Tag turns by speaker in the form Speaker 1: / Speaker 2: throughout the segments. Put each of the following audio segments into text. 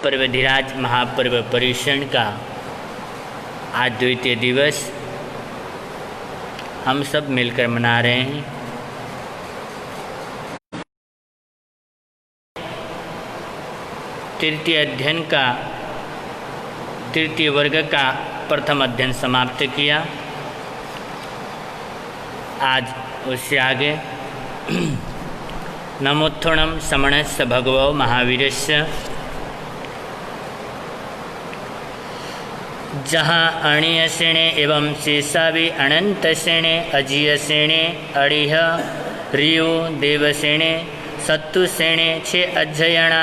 Speaker 1: पर्वधिराज महापर्व पर्युषण का आज द्वितीय दिवस हम सब मिलकर मना रहे हैं। तृतीय अध्ययन का तृतीय वर्ग का प्रथम अध्ययन समाप्त किया। आज उससे आगे नमोत्थोणम समणस्य भगवो महावीरस्य, जहाँ अणीय सेणे एवं शेषावि अनंत सेणे अजीय सेणे अड़ीह रियो देवसेणे सत्तु सेणे छे अध्ययना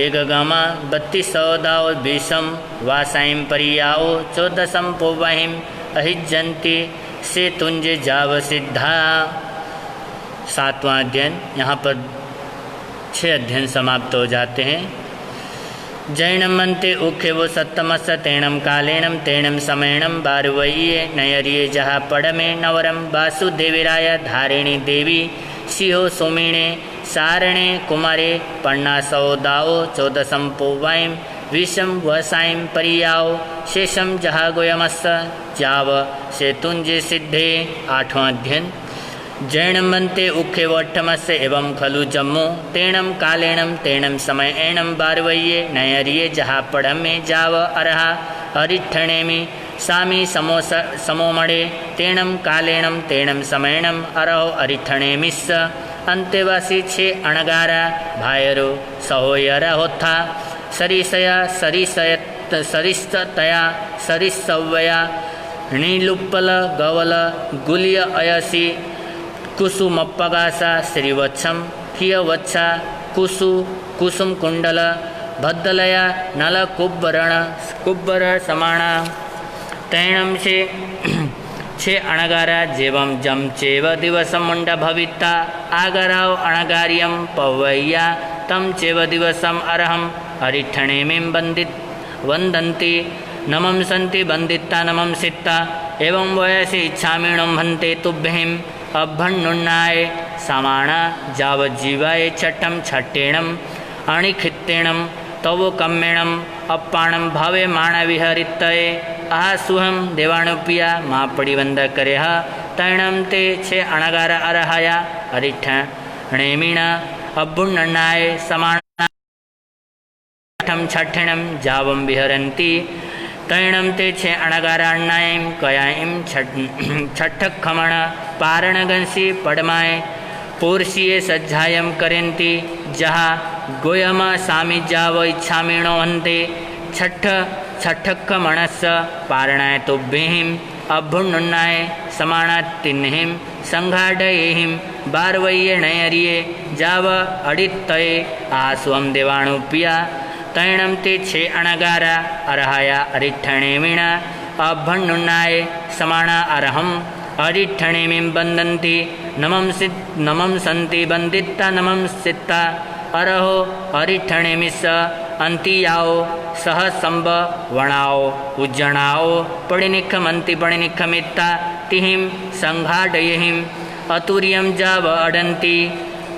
Speaker 1: एक गमा 32 भीषम वासाइम परियाओ 14 पोवाहिम अहिजंती से तुंज जाव सिद्धा। 7वां अध्ययन। यहाँ पर 6 अध्ययन समाप्त हो जाते हैं। जैनम मंते उख्यवो सत्तमस तेणम कालेणम तेणम समयणम बारवय्ये नयरिये जहा पड़मे नवरम वासुदेविराय धारिणी देवी सिंहो सोमिणे सारणे कुमारे पन्नासो दाओ 14 पोवाइम विषम वसाइम परियाओ शेषम जहा गोयमस् जाव सेतुंजे सिद्धे। 8वां अध्ययन। जैनमंते उख्यवट्ठमस्य एवं खलु जम्मू तेणम कालेणम तेणम समयेणम बारवय्ये नयरिये जहा पड़मे जाव अरहा हरिठणेमि सामी समोमणे तेणम कालेणम तेणम समयेणम अरहो हरिठणेमिस्स अंतेवासी 6 अणगारा भायरो सहोयरा होथा सरिसया सरिस्तया सरिसव्वया नीलुप्पल गवल गुलिय अयसी कुसुमप्पगासा श्रीवत्सम कियवत्सा कुसु कुसुम कुंडल भद्दलया नल कुब्बर समाणा तैणम से 6 अणगारा जेवं जम चेव दिवसम मुंड भविता आगराव अणगार्यम पवैया तम चेव दिवसम अर्हम हरिठणेमिं वंदन्ति नमं सन्ति बंदिता नमं सित्ता एवं वयसि इच्छामीणं हन्ते तुभ्यं अभ्यन्नुन्नाय समाणा जावज्जीवाय छठम छट्टेणम अणिखित्तेणम तवो कम्मेणम अप्पाणम भावे माणविहरितये आसुहम देवाणुपिया माँ पड़िवंद करे तैणम ते 6 अणगार अरहाया हरिठणेमीण अभ्युन्नाय समाणा छठ्ठेणम जावम विहरन्ति तैणम ते 6 अणगाराण्णायम कयायम छठ्ठखमण पारणगंसी पडमाय पोर्षिये सज्जायम करेन्ति जहा गोयम सामी जाव इच्छामीणो हन्ते छठ्ठखमणस्य पारणाय तुभ्यहिम अभ्युन्नाय समाणातिन्हिम संघाडयेहिम बारवय्ये नयरिये जाव अडित्तये आसुवम देवाणुपिया तैणम ते 6 अणगारा अरहाया हरिठणेमीण अभ्युन्नाय समाणा अर्हम हरिठणेमिं वंदन्ति नमं सन्ति वंदिता नमं सित्ता अरहो हरिठणेमिस्स अंतियाओ सहसंब वणाओ उज्जणाओ पणिनिखमन्ति पणिनिखमित्ता तिहिं संघाडयेहिं अतुर्यं जाव अडन्ति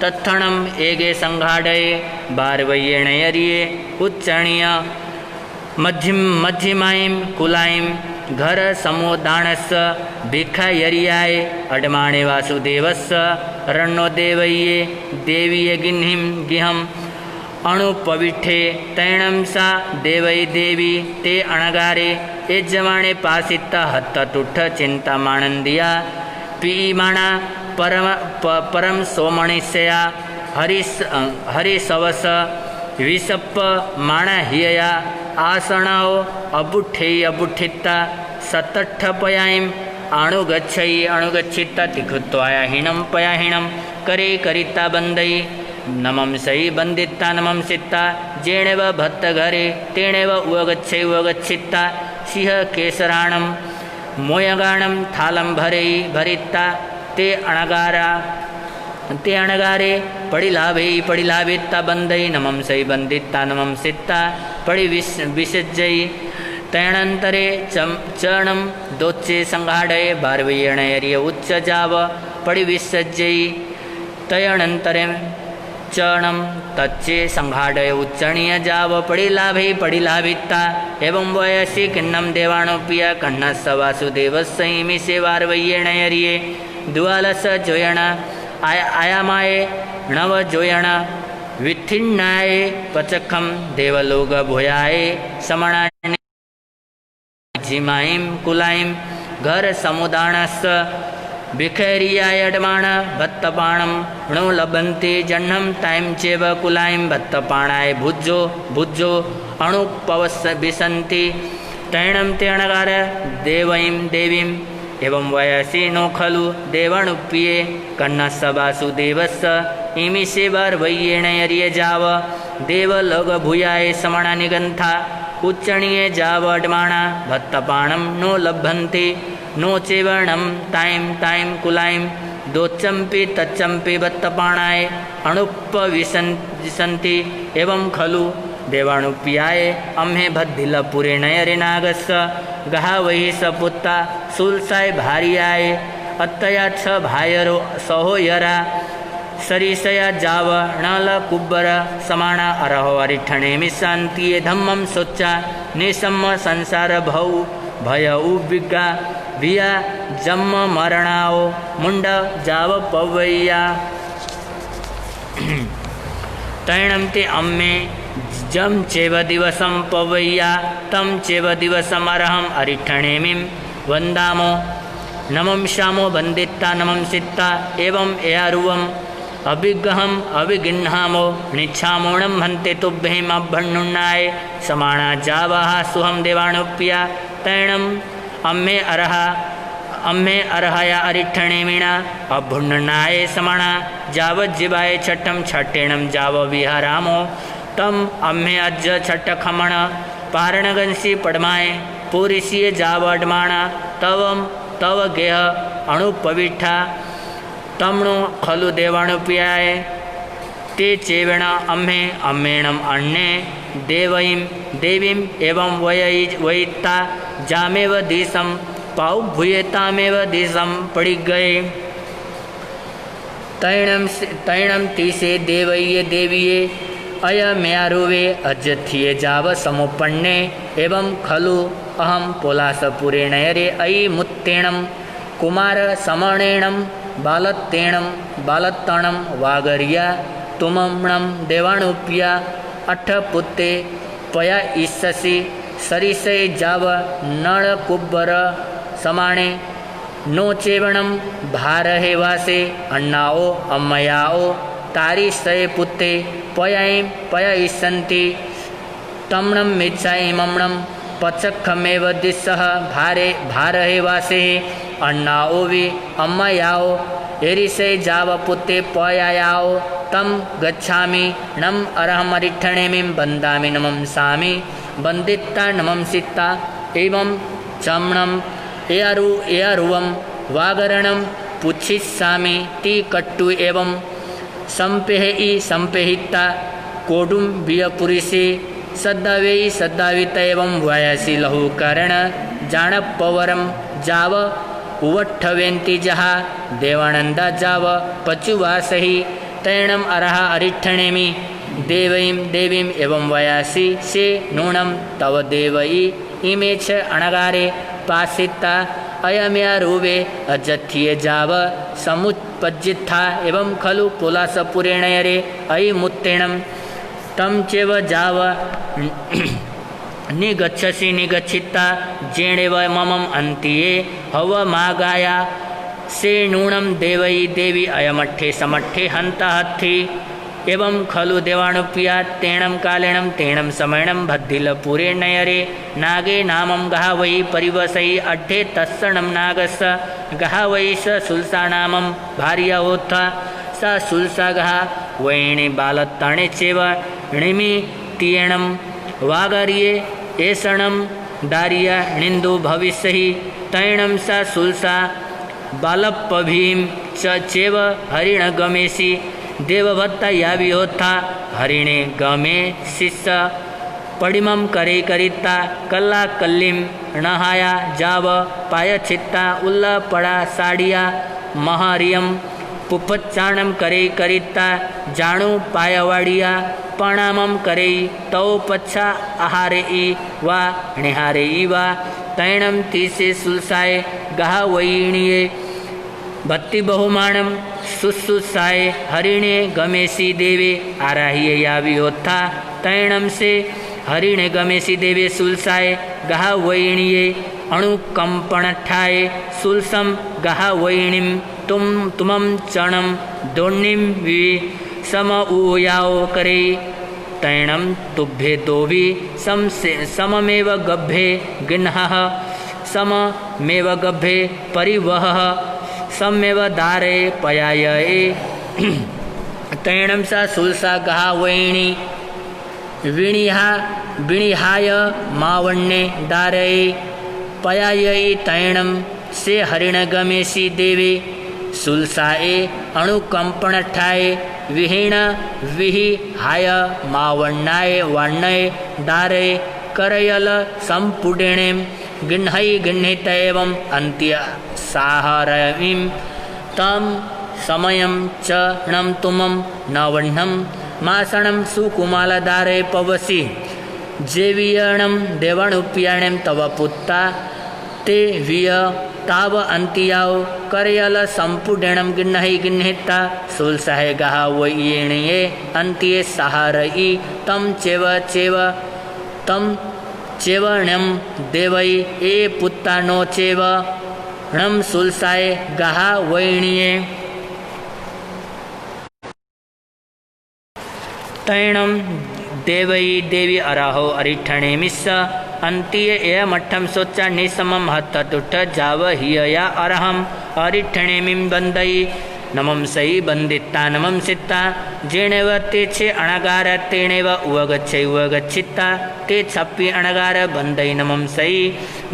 Speaker 1: तत्थणम एगे संघाडये बारवय्ये नयरिये उच्चणीय मध्यमायीं कुलायीं घर समोदानस्य भिखायरियाय अडमाणे वासुदेवस्य रण्णो देवय्ये देवीय गिन्हिं गिहम अणुपविठे तैणम सा देवई देवी ते अणगारे यजमाणे पासिता हत्ततुठ चिंतामानंदिया पीमाणा परम सोमणिस्या हरिसवस विषप्प माणा हियया आसनाओ अबुठेय अबुठिता सतट्ठपयायम अणुगच्छिता तिखुत्वायाहीणं पयाहीणं करे करिता बंदई नमं सई बंदिता नमं सित्ता जेणेव भत्त घरे तेणेव उवगच्छिता सिंह केसराणं मोयगाणं थालं भरिता ते अणगारे पड़िलाभिता बंदई नमं सई बंदिता नमं सित्ता पड़ि विसज्जई तैणंतरे चरणम दोच्चे संघाड़ये बारवय्यणयरिय उच्च जाव पड़ि विसज्जई तयणंतरे उच्चरणम तच्चे संघाटय उच्चरणीय जाव पड़िलाभे पड़िलाभित्ता एवं वयसी किन्नम देवाणोपिया कन्नस्स वासुदेवस्सैमि सेवार्वय्येण यरिये द्वालस जोयण आयामाये नव जोयण विथिन्नाये पचखम देवलोक भूयाय समणानि जिमाईं कुलाईं घर समुदानस्स बिखेरियायडमाण भत्तपाणम णो लभन्ते जह्नं ताइं चेव कुलाईं भत्तपाणाय भुज्जो भुज्जो अणुपवस् विसन्ति तैणं तेणकार देवईं देवीं एवं वयसि नो खलु देवाणुप्ये कन्नस्स वासुदेवस्स इमि सेवार्वय्येण यर्ये जाव देवलोक भूयाय समणा निगन्था उच्चणीये जावडमाणा भत्तपाणं नो लभन्ते नो चेवर्णम ताइं ताइं कुलाईं दोच्चम्पि तच्चम्पि भत्तपाणाय अणुपविसन्ति एवं खलु देवाणुप्याय अम्हे भद्दिलपुरे नयरिनागस्स गहा वही सपुत्ता सुलसाय भार्याय अत्तया छ भायरो सहो यरा सरिसया जाव नल कुब्बर समाना अरहो अरिठणे शांतिये धम्मं सोच्चा निसम्म संसार भौ भय उबिगा भिया जम्म मरणाओ मुंड जाव पवैया तैणं ते अम्मे जम चेव दिवसं पवैया तम चेव दिवसम अरहम अरिठणेमिं वंदामो नमं श्यामो वंदित्ता नमं सित्ता एवं एयारुवम अभिगहम अभिगिन्हामो निच्छामोणं हन्ते तुभ्येम अभ्यन्नुन्नाय समाना जावः सुहम देवाणुप्या तैणम् अम्मे अरहया अरिठणेमिणा अभुन्नाय समाना जावज्जीवाय छठम छठेणं जाव विहारामो तम अम्मे अज्ज छठ खमण पारणगंसी पडमाय पूरिसीय जावडमाणा तव गेह अणुपविठा तमणो खलु देवाणुप्याय ते चेवेण अम्हे अम्मेणम अन्ने देवईं देवीं एवं वयित्ता जामेव दिशं पाउ भूयेतामेव दिशं पड़ी गए तैणम तीसे देवये देवीये अयम्यारुवे अजथिये जाव समुपन्ने एवं खलु अहम पोलासपुरे नयरे अयि मुत्तेणं कुमार समणेणं बालत्तणं वागरिया तुमम्णं देवाणुप्या अठपुत्ते पया ईससी सरिसय जाव नळ कुब्बर समाणे नो चेवणं भारहे वासे अन्नाओ अम्मयाओ तारिसय पुत्ते पया ईसन्ति तम्णं मिच्छाइमम्णं पचखमेव दिस्सः भारहे वासे अन्नाओ वि अम्मयाओ एरिसय जाव पुत्ते पयायाओ तम गच्छामि नम अरहमरिठणेमिं वन्दामि नमं सामि वन्दित्ता नमं सित्ता एवं चम्णं एयारुवं वागरणं पुच्छिस्सामि ती कट्टु एवं संपेहि संपेहिता कोडुं वियपुरिषि सद्दावेयि सद्दावित एवं वयसि लहुकर्ण जाणपवरं जाव उवट्ठवेन्ति जहा देवानन्दा जाव पचुवासहि तैणम अरह अरिठणेमि देवईं देवीं एवं वयासि से नूनं तव देवयी इमे च अणगारे पासिता अयम्यारुवे अजथिये जाव समुत्पज्जित्था एवं खलु पोलासपुरेणयरे अयि मुत्तेणं तम चेव जाव निगच्छसि निगच्छिता जेणेव ममम् अन्तिये हवमागाया से नूणं देवयी देवी अयमठ्ठे समठ्ठे हन्ता हत्थि एवं खलु देवाणुप्या तेणं कालेणं तेणं समयणं भद्दिलपुरे नयरे नागे नामं गहावै परिवसै अड्ढे तत्सणं नागस्स गहावै स सुलसा नामं भार्यावोत्थ सा सुलसा गहा वैणे बालत्ताणे चेव णिमि तियेणं वागर्ये एषणं दार्या निन्दो भविष्यहि तैणं सा सुलसा बालप्पभीं च चेव हरिण गमेसि देवभत्ता याविहोत्था हरिणे गमे शिष्य पडिमं करे करिता कल्ला कल्लिं नहाया जाव पायछित्ता उल्ला पड़ा साड़िया महरियम पुपच्चाणम करे करिता जाणु पायवाड़िया प्रणामम करे तौ पच्छा आहारे वा निहारे वा तैणम तीसे सुलसाए गहा वैणिये भक्ति बहुमाणम सुसुसाए हरिणे गमेशी देवे आराहिये यावियोत्था तैणम से हरिणे गमेशी देवे सुलसाए गहा वैणिये अणुकंपण ठाए सुलसम गहा वैणिम तुमम चणम दोणिम वि सम ऊयाओ करे तैणम तुभ्ये दोभि सममेव गभ्ये गिन्हः सममेव गभ्ये परिवहः सममेव दारे पयाये तैणम सा सुलसा गहा वैणी विणिहाय मावण्ये दारे पयायै तैणम से हरिण गमेशी देवे सुलसाए अणुकंपण ठाए विहीण विहिहाय मावण्णाय वाण्णय दारे करयल संपुडेणे गिन्है गिन्हित एवं अन्त्य साहरवीं तम समयं च णं तुमं नवह्नं मासणं सुकुमालदारे पवसि जेवियणं देवणुप्याणं तव पुत्ता ते विय ताव अन्तियाओ करयल संपुडेणं गिन्है गिन्हिता सुलसहे गहा वैणिये अन्त्ये साहरई तम चेवणं देवै ए पुत्ता नो चेवणं सुलसाए गहा वैणिये तैणं देवै देवी अराहो अरिठणे मिस्स अंतीय एमठम सोचा निसमम हत्तुठ जाव हियया अरहम अरिठणे मिं बंदई नमम सई बंदिता नमम सित्ता जेणेव ते छे अणगार तेणेव उवगच्छे उवगच्छिता ते छप्पी अणगार बंदई नमम सई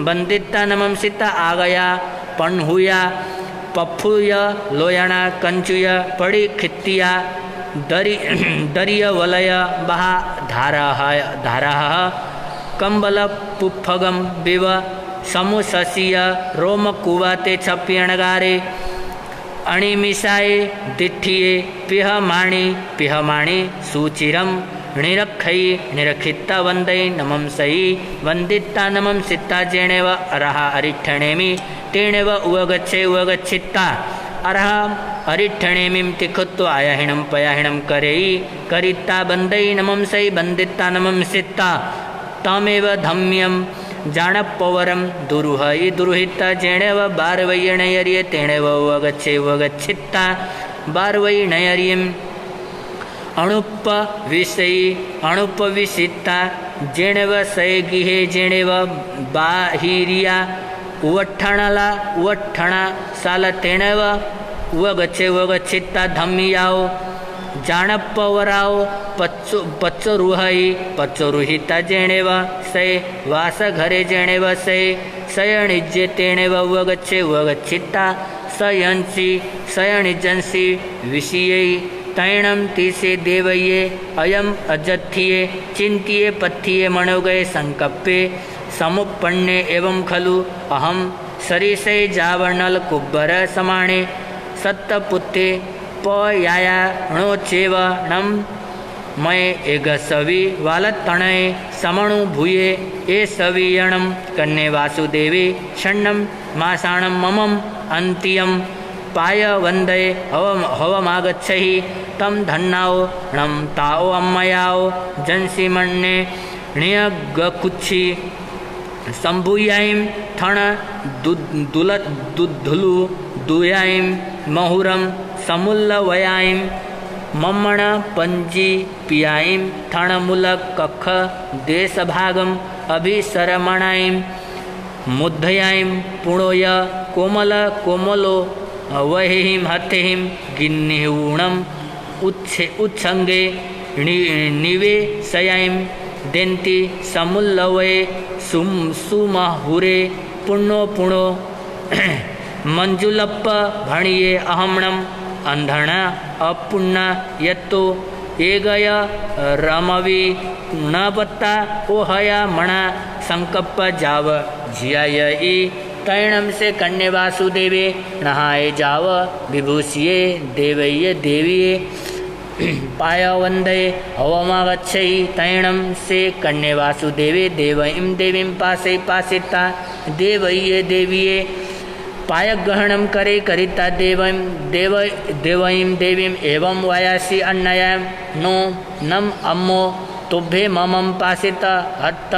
Speaker 1: बंदिता नमम सित्ता आगया पणहुया पफुय लोयणा कंचुय पड़ी खित्तिया दरिय वलय बहा धाराह कंबल पुफगम बिव समुससीय रोम कुवाते छप्यणगारे अणिमिषाए दिठिये पिहमाणि सुचिरम निरखई निरखिता वंदई नमम सई वंदिता नमम सित्ता जेणेव अरहा अरिठणेमि तेणेव उवगच्छे उवगच्छिता अरहम अरिठणेमिं तिखुत्व आयाहिणं पयाहिणं करेई करिता बंदई नमम सई बंदिता नमम सित्ता तमेव धम्यं जाणपवरं दुरुहई दुरुहिता जेणेव बारवै नयर्ये तेणेव उवगच्छे उवगच्छिता बारवै नयर्यं अणुपविषिता जेणेव सय गिहे जेणेव बाहिरिया उवठणला उवठणा साल तेणेव उवगच्छे उवगच्छिता धम्मियाओ जाणपवराओ पच्चरुहई पच्चरुहिता जेणेव सय वास घरे जेणेव सय सयणिज्ये तेणेव उवगच्छे उवगच्छिता सयणिजंसी विषये तैणं तीसे देवये अयम अजत्थिये चिंतिये पत्थिये मनोगये संकप्पे समुपन्ने एवं खलु अहम सरिसे जावर्णल कुब्बर समाणे सत्तपुत्ते पयाया णोचेव नम मय एगसवि वालत्तणये समणु भूये ए सवियणं कन्ये वासुदेवी षण्णं मासाणं ममं अन्त्यं पाय वंदये हवमागच्छहि तम धन्नाओ णं ताओ अम्मयाओ जंसिमण्ये ण्यगकुच्छि संभूयायं थण दुधुलु दुयायं महुरं समुल्लवयायं मम्मण पंजी पियायं थणमूलक कख देशभागम अभिसरमणायं मुद्धयायं पुणोय कोमल कोमलो वहिं हतेहिं गिन्निहूणं उच्छंगे निवेशयायं देन्ति समुल्लवये सुमहुरे पुण्यो पुणो मंजुलप्प भणिये अहमणं अंधण अपुण्ण यत्तो एगय रमवि नपत्ता ओहया मणा संकप्प जाव झियायि तैणम से कन्या वासुदेवे नहाए जाव विभूषिये देवय्य देवीये पाय वंदे हवमागच्छै तैणम से कन्या वासुदेवे देवईं देवीं पासे पासिता देवय्य देवीये पायग्रहणं करे करिता देवईं देवीं एवं वायासी अन्नया नो नम अम्मो तुभ्ये ममं पासित हत्त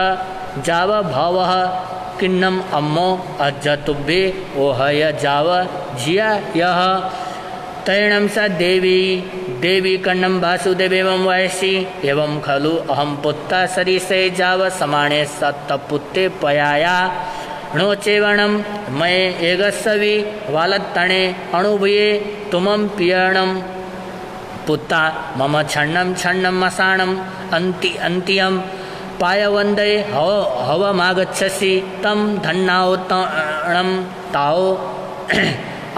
Speaker 1: जाव भवः किन्नम अम्मो अज्ज तुभ्ये ओहय जाव जिया यह तैणं स देवी कन्नम वासुदेवेवं वायसी एवं खलु अहम पुत्र सरिसे जाव समाणे सत्तपुत्ते पयाया णो चेवणं मये एगस्सवि वालत्तणे अणुभये तुमं पियणं पुत्ता मम छन्नं मसाणं अन्त्यं पायवन्दे हवमागच्छसि तं धन्नाओतणं ताओ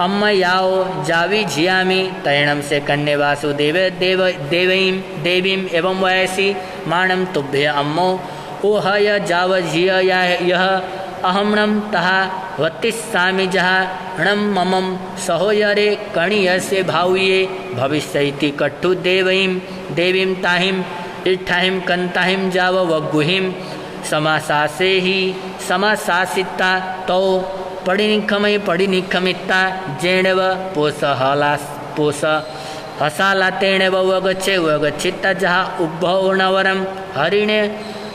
Speaker 1: अम्मयाओ जावी जियामि तैणं से कन्या वासुदेव देवीं एवं वयसि माणं तुभ्ये अम्मो ओहय जाव जिय यह अहमणं तहा वतिस्सामि जहाणं ममं सहोयरे कणीयसे भाव्ये भविष्यति कट्टु देवीं ताहिं इट्ठाहिं कंताहिं जाव वगुहिं समासासे ही समासासिता तौ पडिनिखमित्ता जेणव पोष हसाला तेणव वगच्छित्ता जहा उद्भवनवरं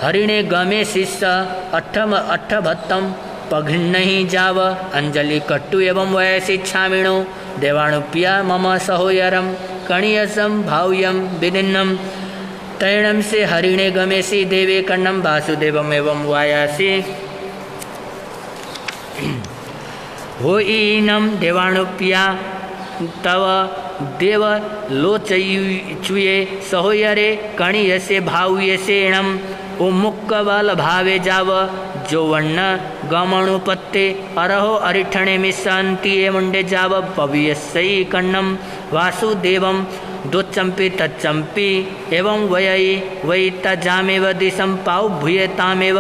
Speaker 1: हरिणे गमे शिष्य अट्ठभत्तं पघिन्नहि जाव अंजलि कट्टु एवं वयसि छामिणो देवाणुप्या मम सहोयरं कणीयसं भाव्यं विदिन्नं तैणं से हरिणे गमेसि देवे कन्नं वासुदेवम् एवं वायासि होईनं देवाणुप्या तव देव लोचयुये सहोयरे कणीयसे भाव्यसेणं उमुक्कबल भावे जाव जोवन्न गमणुपत्ते अरहो अरिठणे मिशान्ति मुंडे जाव पवियस्यै कन्नं वासुदेवं दोच्चम्पि तच्चम्पि एवं वै तजामेव दिशं पाउ भूयतामेव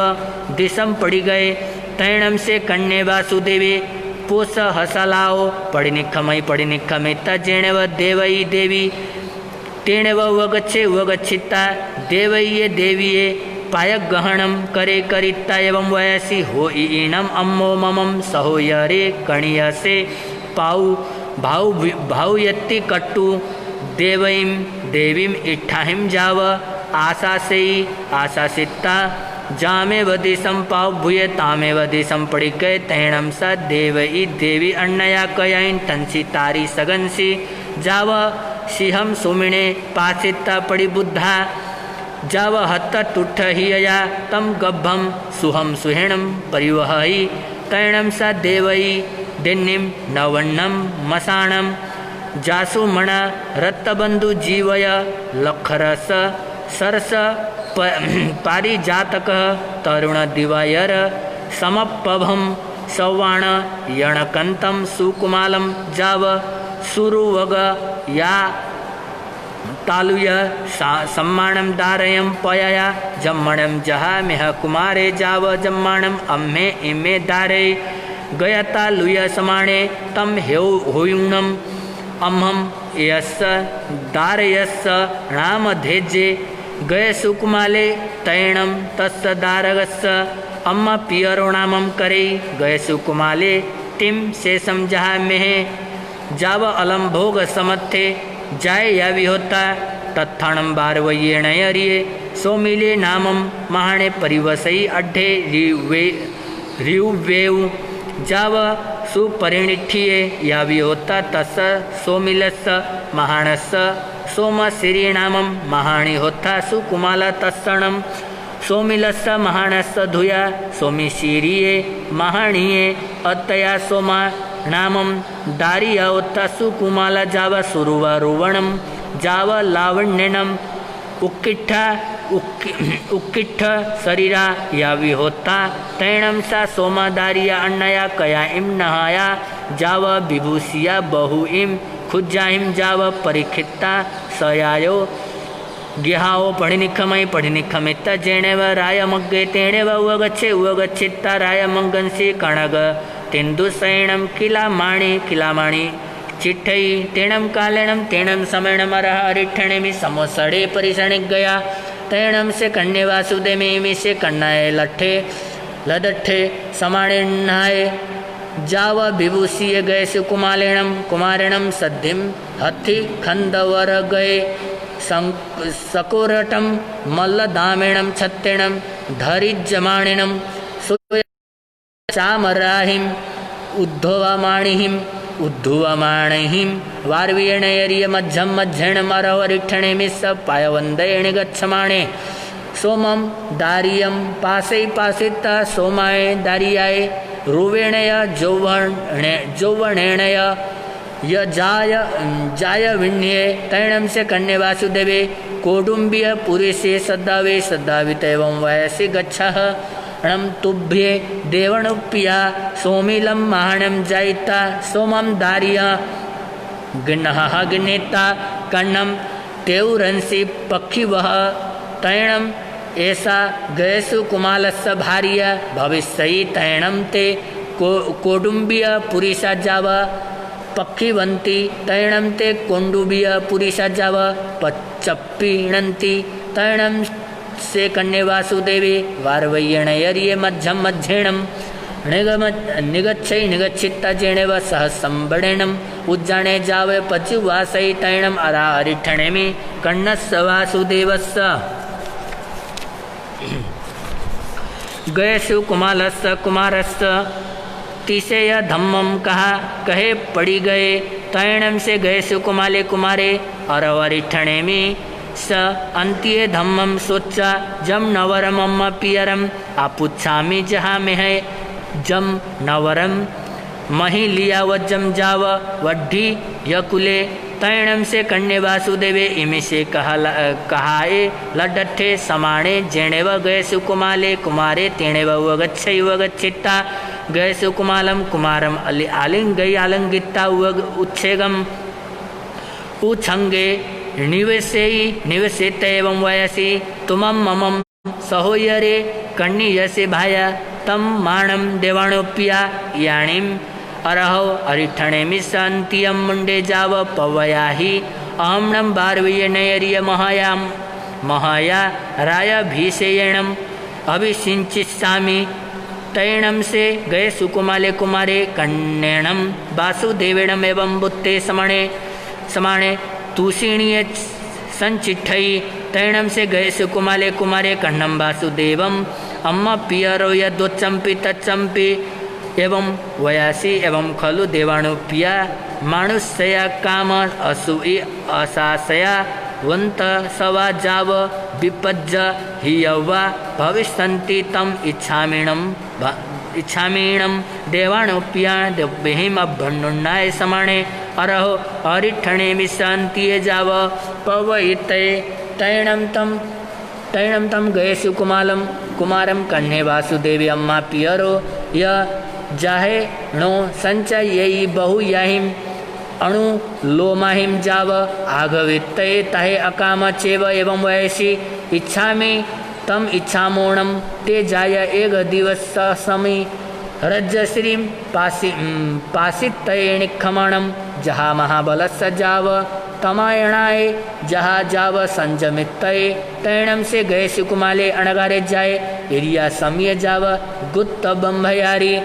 Speaker 1: दिशं पड़ी गए तैणं से कन्या वासुदेवे पोष हसलाओ पडिनिखमि तजेणव देवई देवी तेणव वगच्छित्ता देवय्ये देवीये पायग्रहणं करे करिता एवं वयसि होईनं अम्मो ममं सहोयरे कणीयसे भावयत्ति कट्टु देवीं इट्ठाहिं जाव आशासिता जामेव दिशं पाव भूये तामेव दिशं पड़ी गए तैणं स देवी अन्नया कयाइन तंसी तारी सगंसी जाव सिंहम सुमिणे पासिता पड़ी बुद्धा जाव हत्त तुठ हियया तम गभम सुहम सुहेणं परिवहई तैणं स देवई दिन्निं नवन्नं मसाणं जासु मण रत्तबंधु जीवय लखरस सरस पारिजातक तरुण दिवायर समपभम सौवाण यणकंतम सुकुमालम जाव सुरुवग या तालुय सम्मानम दारयम पयया जम्मणम जहा मेह कुमारे जाव जम्मानम अम्मे इमे दारे गयता लुय समाणे तम होयुणम अम्हम यस्स दारयस्स नाम धेजे गय सुकुमाले तैणं तस्य दारगस्य अम्मा पियरो नामं करे गय सुकुमाले तिम शेषम जहा मेहे जाव अलम भोग समत्थे जाय या विहोता तत्थाणं बारवयेण यरिये सोमिले नामं महाणे परिवसई अड्ढे रिवेव जाव सुपरिणिठिये या विहोता तस् सोमिलस्य महाणस्य सोम श्रीनामं महाणि होता सुकुमाला तत्सणं सोमिलस्य महाणस्य धुया सोमी शिरिये महाणिये अतया सोमा नामं दारिया होता सुकुमाला जाव सुरुवा रुवणं जाव लावण्यनम उक्किट्ठ शरीरा या विहोता तैणं सा सोमा दारिया अन्नया कया इम नहाया जाव विभूषिया बहु इम खुज्जाहिं जाव परिखित्ता सयायो गिहाओ पढ़िनिखमित्त जेणेव राय मग्गे तेणेव उवगच्छे उवगच्छित्ता राय मंगंसी कणग तेन्दुसैणं किलामाणि चिट्ठई तेणं कालेणं तेणं समयणं अरिठणेमि समोसड़े परिसणिक गया तैणम से कन्या वासुदेव में से कन्नाए लट्ठे लदट्ठे समाणे नहाए जाव विभूषिय गए कुमारेणम सद्धिम हथि खंदवर गए सकोरटम मल्लदामेणम छत्तेणम धरिजमाणिनम चामराहिम उद्धवमाणिहिम वार्वीणयर्य मध्यम मध्येण मरवरिठणे मिस्स पायवंदयेण गच्छमाणे सोमम दारियम पासैता सोमाय दारियाय रुवेणय जौवणेणय जाय विण्ये तैणम से कन्या वासुदेवे कौडुम्बिय पुरुषे सद्दावित एवं वयसि गच्छः णम तुभ्ये देवणुप्या सोमिलं महाणं जायिता सोमं दारिय गिन्नः गिन्नेता कन्नम तेउरंसि पक्षिवः तैणम ऐसा गयसु कुमालस्य भार्य भविष्यति तैणम ते कौडुम्बिय पुरुषा जाव पक्षिवंती तैणम ते कौडुम्बिय पुरुषा जाव पच्चप्पीणन्ति तैणम से कन्या वासुदेवी वार्वय्यणयर्ये मध्यम मध्येणम निगच्छित्ता जेणेव सहसंबणेनम उज्जाने जावे पचुवासै तैणम अरिठणेमि कन्नस्य वासुदेवस्य गयसु कुमारस्य तिसेय धम्मम कहे पड़ी गए तैणम से गयसु कुमारे अरिठणेमि स अंत्ये धम्मम सोचा जम नवरम पियरम आपुच्छामि जहाँ में है जम नवरम मही लिया वज्जम जाव वड्ढी यकुले तैणम से कन्या वासुदेवे इमे से कहाए लड्डठे समाणे जेणेव गयसु कुमारे तेणेव वगच्छित्ता गयसु कुमारम आलिंगिता उच्छेगम उछंगे निवेशेत एवं वयसि तुमं ममं सहोयरे कन्नीयसे भाया तम माणम देवाणोप्या याणीम अरहो अरिठणेमि शांतियं मुंडे जाव पवयाहि अहम्णं बार्वीयनयर्य महाया राय भीषेयणम अभिषिंचिष्यामि तैणम से गए सुकुमारे कन्येणम वासुदेवेणम एवं बुत्ते समाणे तुषिणीय संचिठई तैणम से गए कुमारे कन्नम वासुदेवम अम्मा पियरो यदोच्चम्पि तच्चम्पि एवं वयासी एवं खलु देवाणुप्या मानुष्या काम असुई असासया वंत सवा जाव विपज्ज हि यौवा भविष्यन्ति तम इच्छामीणम देवाणुप्या देवहिम अभ्यन्नुन्नाय समाणे अरहो अरिठणे विशांतिये जाव पवयिते तैणम तम गयसु कुमारम कन्ये वासुदेवी अम्मा पियरो य जाहे नो संचयी बहुयाहिम अणु लोमाहिम जाव आघवित्ते तहे अकाम चेव एवं वयसि इच्छामि तम इच्छामोणम ते जाय एक दिवस समी रज्जश्रीम पासित्तयेणिखमणम जहा महाबलस्य जाव तमायणाय जहा जाव संजमित्तये तैणम से गए सुकुमाले अणगारे जाए इरिया समय जाव गुत्त बंभयारी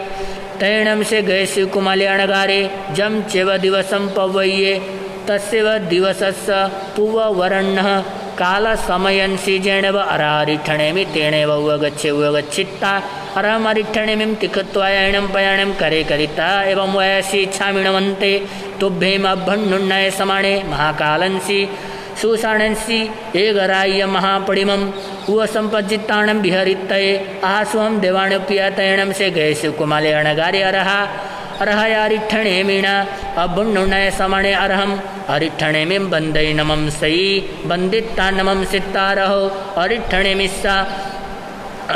Speaker 1: तैणम से गए सुकुमाले अणगारे जम चेव दिवसम पवये तस्व दिवसस्य पुववर्णः काल समयंसी जेणव अरारिठणेमि तेणेव उवगच्छित्ता अरमरिठणेमिं तिक्त्वायणं पयाणं करे करिता एवं वयसि इच्छामिणवन्ते तुभ्येम अभ्यन्नुन्नय समाणे महाकालंसि सुषाणंसि एगराय्य महापडिमं उवसंपज्जित्ताणं विहरित्तये आहास्वं देवाणुप्या तैणं से गयसु कुमाले अणगारे अरहयारिठणेमिणा अभ्युन्नुन्नय समाणे अरहम् अरिठणेमिं बन्दै नमं सई बन्दित्ता नमं सित्तारहो अरिठणेमिस्सा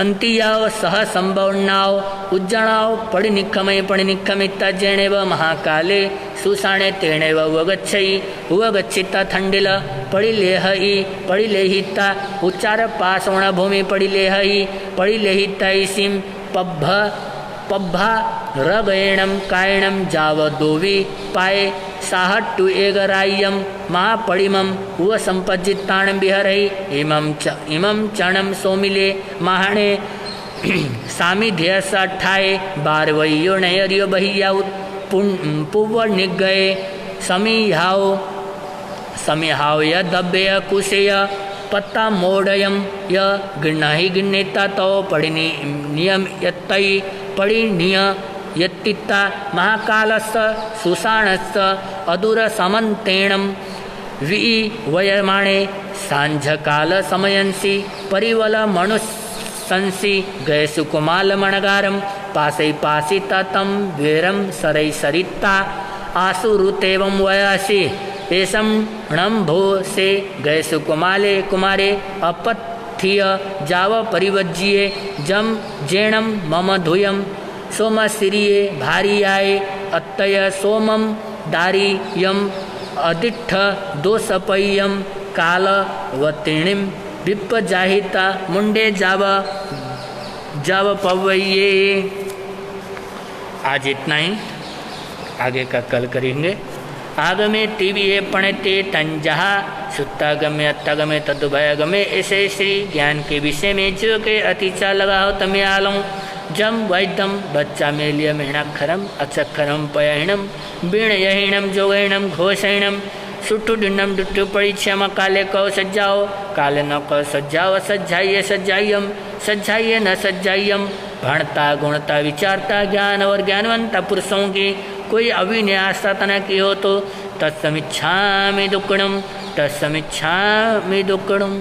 Speaker 1: अंतियाव सह संभवनाव उज्जणाव पडिनिखमित्ता जेणेव महाकाले सुषाणे तेणेव उवगच्छित्ता थंडिल पडिलेहिता उच्चार पासोण भूमि पडिलेहिता इसिं पब्भा रगेणम कायणम जाव दोवी पाए साहट्टु एगराय्यम महापड़िमम हुआ संपज्जिताण बिहरई इमम चणम सोमिले महाणे सामिध्य सठाए बारवैयो नयरियो बहिया पुव निगये समिहाव य दब्बेय कुशेय पत्ता मोडयम य गिण्णहि गिण्णेता तो पड़िनी नियम यत्तई पड़िनिय यत्तिता महाकालस्य सुषाणस्य अदूर समन्तेणम वि वयमाणे सांझकाल समयंसी परिवल मनुष्यंसी गयसु कुमाल मणगारम पासै पासिता तम वेरम सरई सरिता आसुरुतेवम वयासी एसम णम्भो से गयसु कुमाले कुमारे अपत्थिय जाव परिवज्जिये जम जेणम मम धुयम सोम सिरिये भारियाय अत्तय सोमम दारियम अदिठ दोषपय्यम काल वतिणिम विपजाहिता मुंडे जाव पवैये। आज इतना ही, आगे का कल करेंगे। आगमे टीवीए पणते तंजहा सुत्तागमे अत्तागमे तदुभयगमे। ऐसे श्री ज्ञान के विषय में जो के अतिचा लगा हो तमें आलूँ जम वैद्यम बच्चा मेलिय मेणाक्षरम अक्षरम पयहिणम बीणयहिणम जोगहिणम घोषहिणम सुट्टुडिन्नम दुट्टु परिक्षम काले कौ सज्जाओ काले न कौ सज्जाओ सज्जाइए सज्जाइयम सज्जाइए न सज्जाइयम। भणता गुणता विचारता ज्ञान और ज्ञानवंता पुरुषों की कोई अभिन्यासता की हो तो तत्समिच्छामि दुक्कडम तत्समिच्छामि दुक्कडम।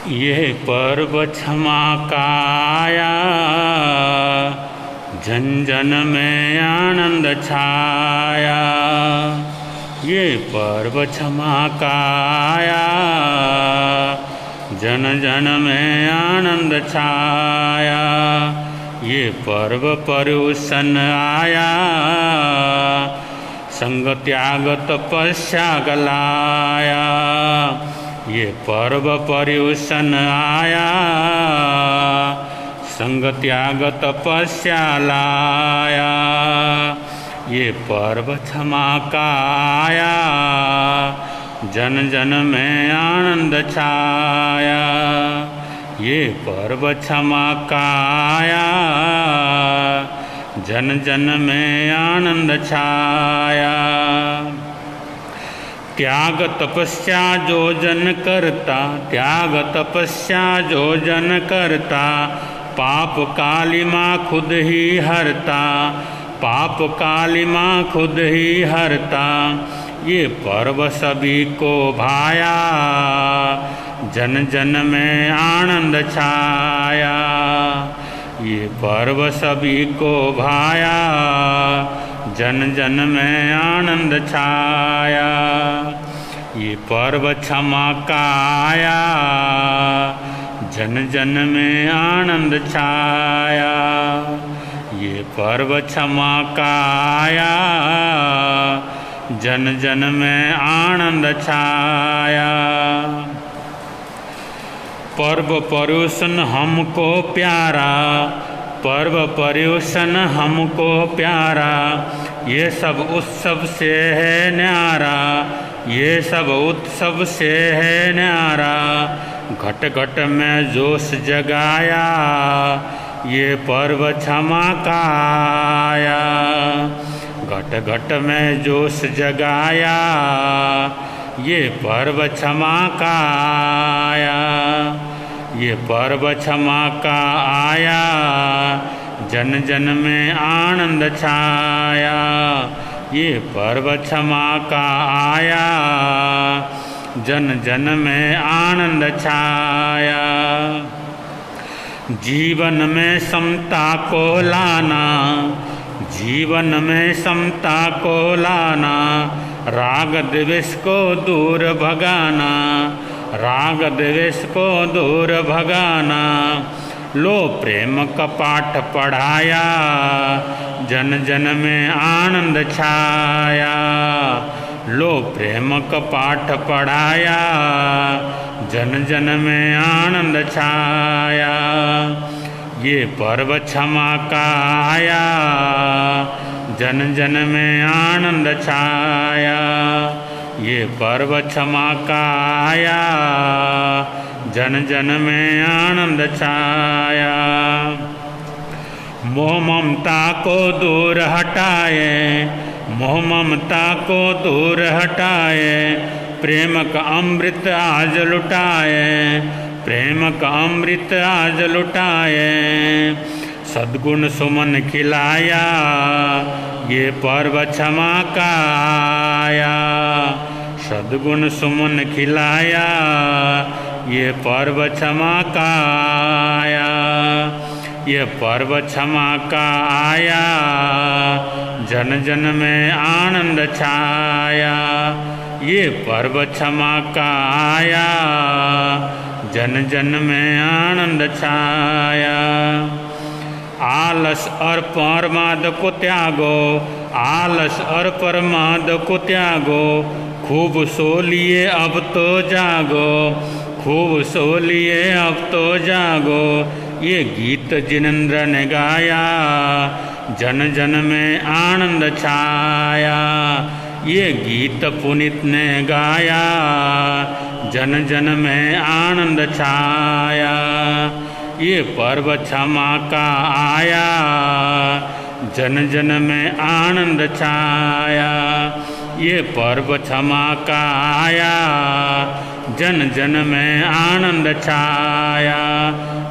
Speaker 2: ये पर्व क्षमा काया जन जन में आनंद छाया। ये पर्व क्षमा काया जन जन में आनंद छाया। ये पर्व पर्युषण आया संग त्याग तपस्या गलाया। ये पर्व पर्युषण आया संग त्याग तपस्या लाया। ये पर्व क्षमा का आया जन जन में आनंद छाया। ये पर्व क्षमा का आया जन जन में आनंद छाया। त्याग तपस्या जो जन करता त्याग तपस्या जो जन करता पाप कालिमा खुद ही हरता पाप कालिमा खुद ही हरता। ये पर्व सभी को भाया जन जन में आनंद छाया। ये पर्व सभी को भाया जन जन में आनंद छाया। ये पर्व क्षमा का आया जन जन में आनंद छाया। ये पर्व क्षमा का आया जन जन में आनंद छाया। पर्व पर्युषण हमको प्यारा पर्व पर्युषण हमको प्यारा। ये सब उत्सव से है न्यारा ये सब उत्सव से है न्यारा। घट घट में जोश जगाया ये पर्व क्षमा का आया। घट घट में जोश जगाया ये पर्व क्षमा का आया, ये पर्व क्षमा का आया, जन जन में आनंद छाया। ये पर्व क्षमा का आया, जन जन में आनंद छाया। जीवन में समता को लाना, जीवन में समता को लाना, राग द्वेष को दूर भगाना, राग द्वेष को दूर भगाना। लो प्रेम का पाठ पढ़ाया, जन जन में आनंद छाया। लो प्रेम का पाठ पढ़ाया, जन जन में आनंद छाया। ये पर्व क्षमा का आया, जन जन में आनंद छाया। ये पर्व क्षमा का आया, जन जन में आनंद छाया। मोह ममता को दूर हटाए, मोह ममता को दूर हटाए, प्रेम का अमृत आज लुटाए, प्रेम का अमृत आज लुटाए। सद्गुण सुमन खिलाया, ये पर्व क्षमा का आया। सद्गुण सुमन खिलाया, ये पर्व क्षमा का आया। ये पर्व क्षमा का आया, जन जन में आनंद छाया। ये पर्व क्षमा का आया, जन जन में आनंद छाया। आलस और प्रमाद को त्यागो, आलस और प्रमाद को त्यागो, खूब सो लिए अब तो जागो, खूब सो लिए अब तो जागो। ये गीत जिनेंद्र ने गाया, जन जन में आनंद छाया। ये गीत पुनीत ने गाया, जन जन में आनंद छाया। ये पर्व क्षमा का आया, जन जन में आनंद छाया। ये पर्व क्षमा का आया, जन जन में आनंद छाया।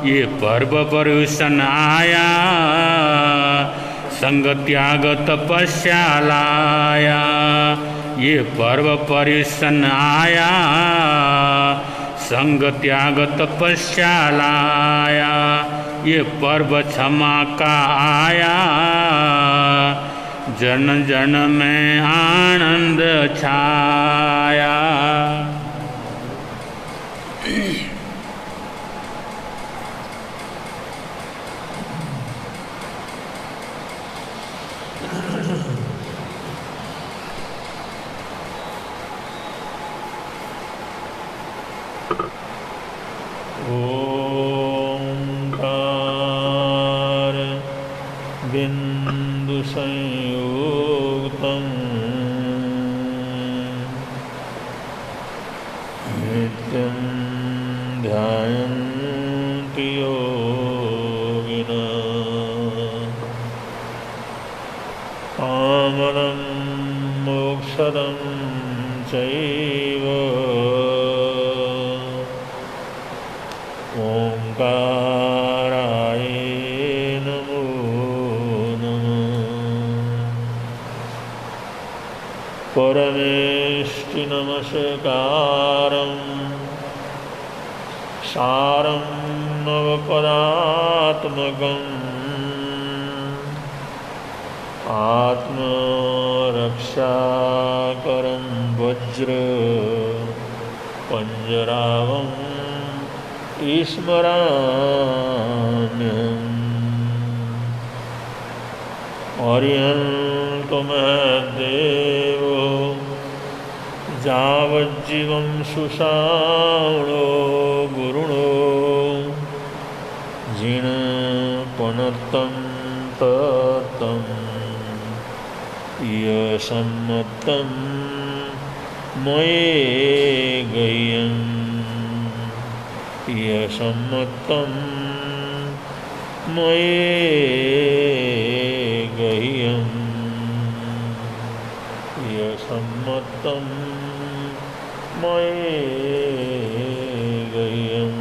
Speaker 2: ये पर्व पर्युषण आया, संग त्याग तपस्या लाया। ये पर्व पर्युषण आया, संग त्याग तपस्या लाया। ये पर्व क्षमा का आया, जन जन में आनंद छाया।
Speaker 3: ओंकार बिंदु संयुक्तं नित्यं ध्यायन्ति योगिनः आमलं मोक्षदं चैव ओंकाराय नमो नमः। परमेष्टि नमस्कारं सारं नवपदात्मकम् आत्मरक्षाकरं वज्र पंजरावं स्मराम्यहम्। अर्यन्तमहद्देवो यावज्जीवं सुषाणो गुरुणो जिनपनत्तं तत्तं यसम्मतं मयेगयम् यसम्मतं मयेगह्यम् यसम्मतं मयि गह्यम्।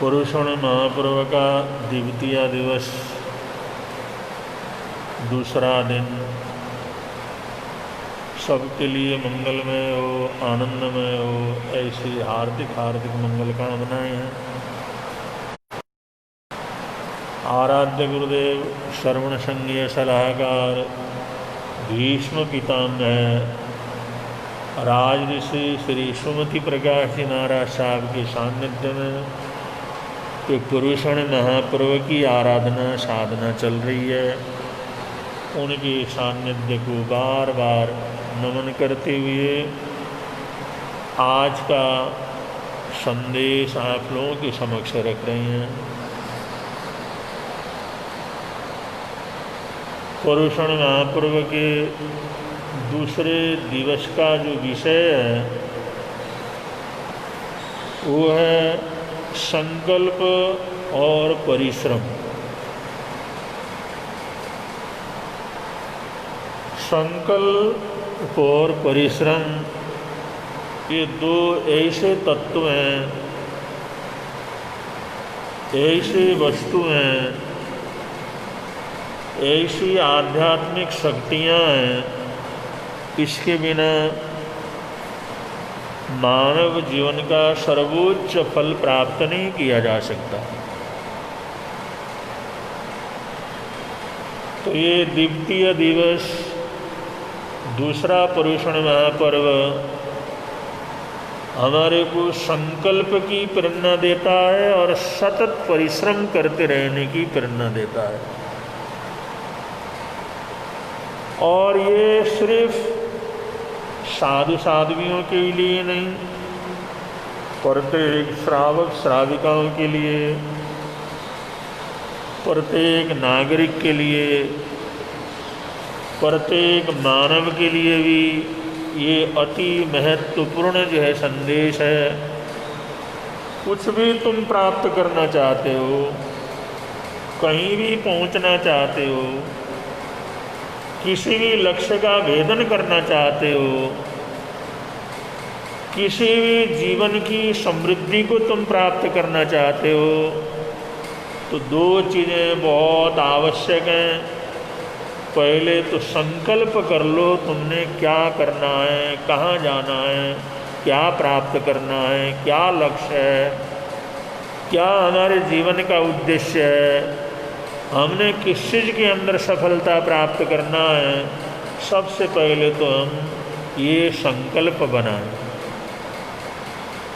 Speaker 3: पुरुषों महापर्व का द्वितीय दिवस, दूसरा दिन सबके लिए मंगलमय हो, आनंदमय हो, ऐसी हार्दिक हार्दिक मंगल कामनाएं हैं। आराध्य गुरुदेव श्रवण संघीय सलाहकार भीष्म पितामह राज ऋषि श्री सुमति प्रकाश जी महाराज साहब के सानिध्य में एक पुरुषों महापर्व की आराधना साधना चल रही है। उनके सानिध्य को बार बार नमन करते हुए आज का संदेश आप लोगों के समक्ष रख रहे हैं। पुरुषों महापर्व के दूसरे दिवस का जो विषय है वो है संकल्प और परिश्रम। संकल्प और परिश्रम ये दो ऐसे तत्व हैं, ऐसे वस्तु हैं, ऐसी आध्यात्मिक शक्तियाँ हैं, इसके बिना मानव जीवन का सर्वोच्च फल प्राप्त नहीं किया जा सकता। तो ये द्वितीय दिवस, दूसरा पुरुषों महापर्व हमारे को संकल्प की प्रेरणा देता है और सतत परिश्रम करते रहने की प्रेरणा देता है। और ये सिर्फ साधु साध्वियों के लिए नहीं, प्रत्येक श्रावक श्राविकाओं के लिए, प्रत्येक नागरिक के लिए, प्रत्येक मानव के लिए भी ये अति महत्वपूर्ण जो है संदेश है। कुछ भी तुम प्राप्त करना चाहते हो, कहीं भी पहुंचना चाहते हो, किसी भी लक्ष्य का भेदन करना चाहते हो, किसी भी जीवन की समृद्धि को तुम प्राप्त करना चाहते हो, तो दो चीज़ें बहुत आवश्यक हैं। पहले तो संकल्प कर लो तुमने क्या करना है, कहाँ जाना है, क्या प्राप्त करना है, क्या लक्ष्य है, क्या हमारे जीवन का उद्देश्य है, हमने किस चीज़ के अंदर सफलता प्राप्त करना है। सबसे पहले तो हम ये संकल्प बनाएं,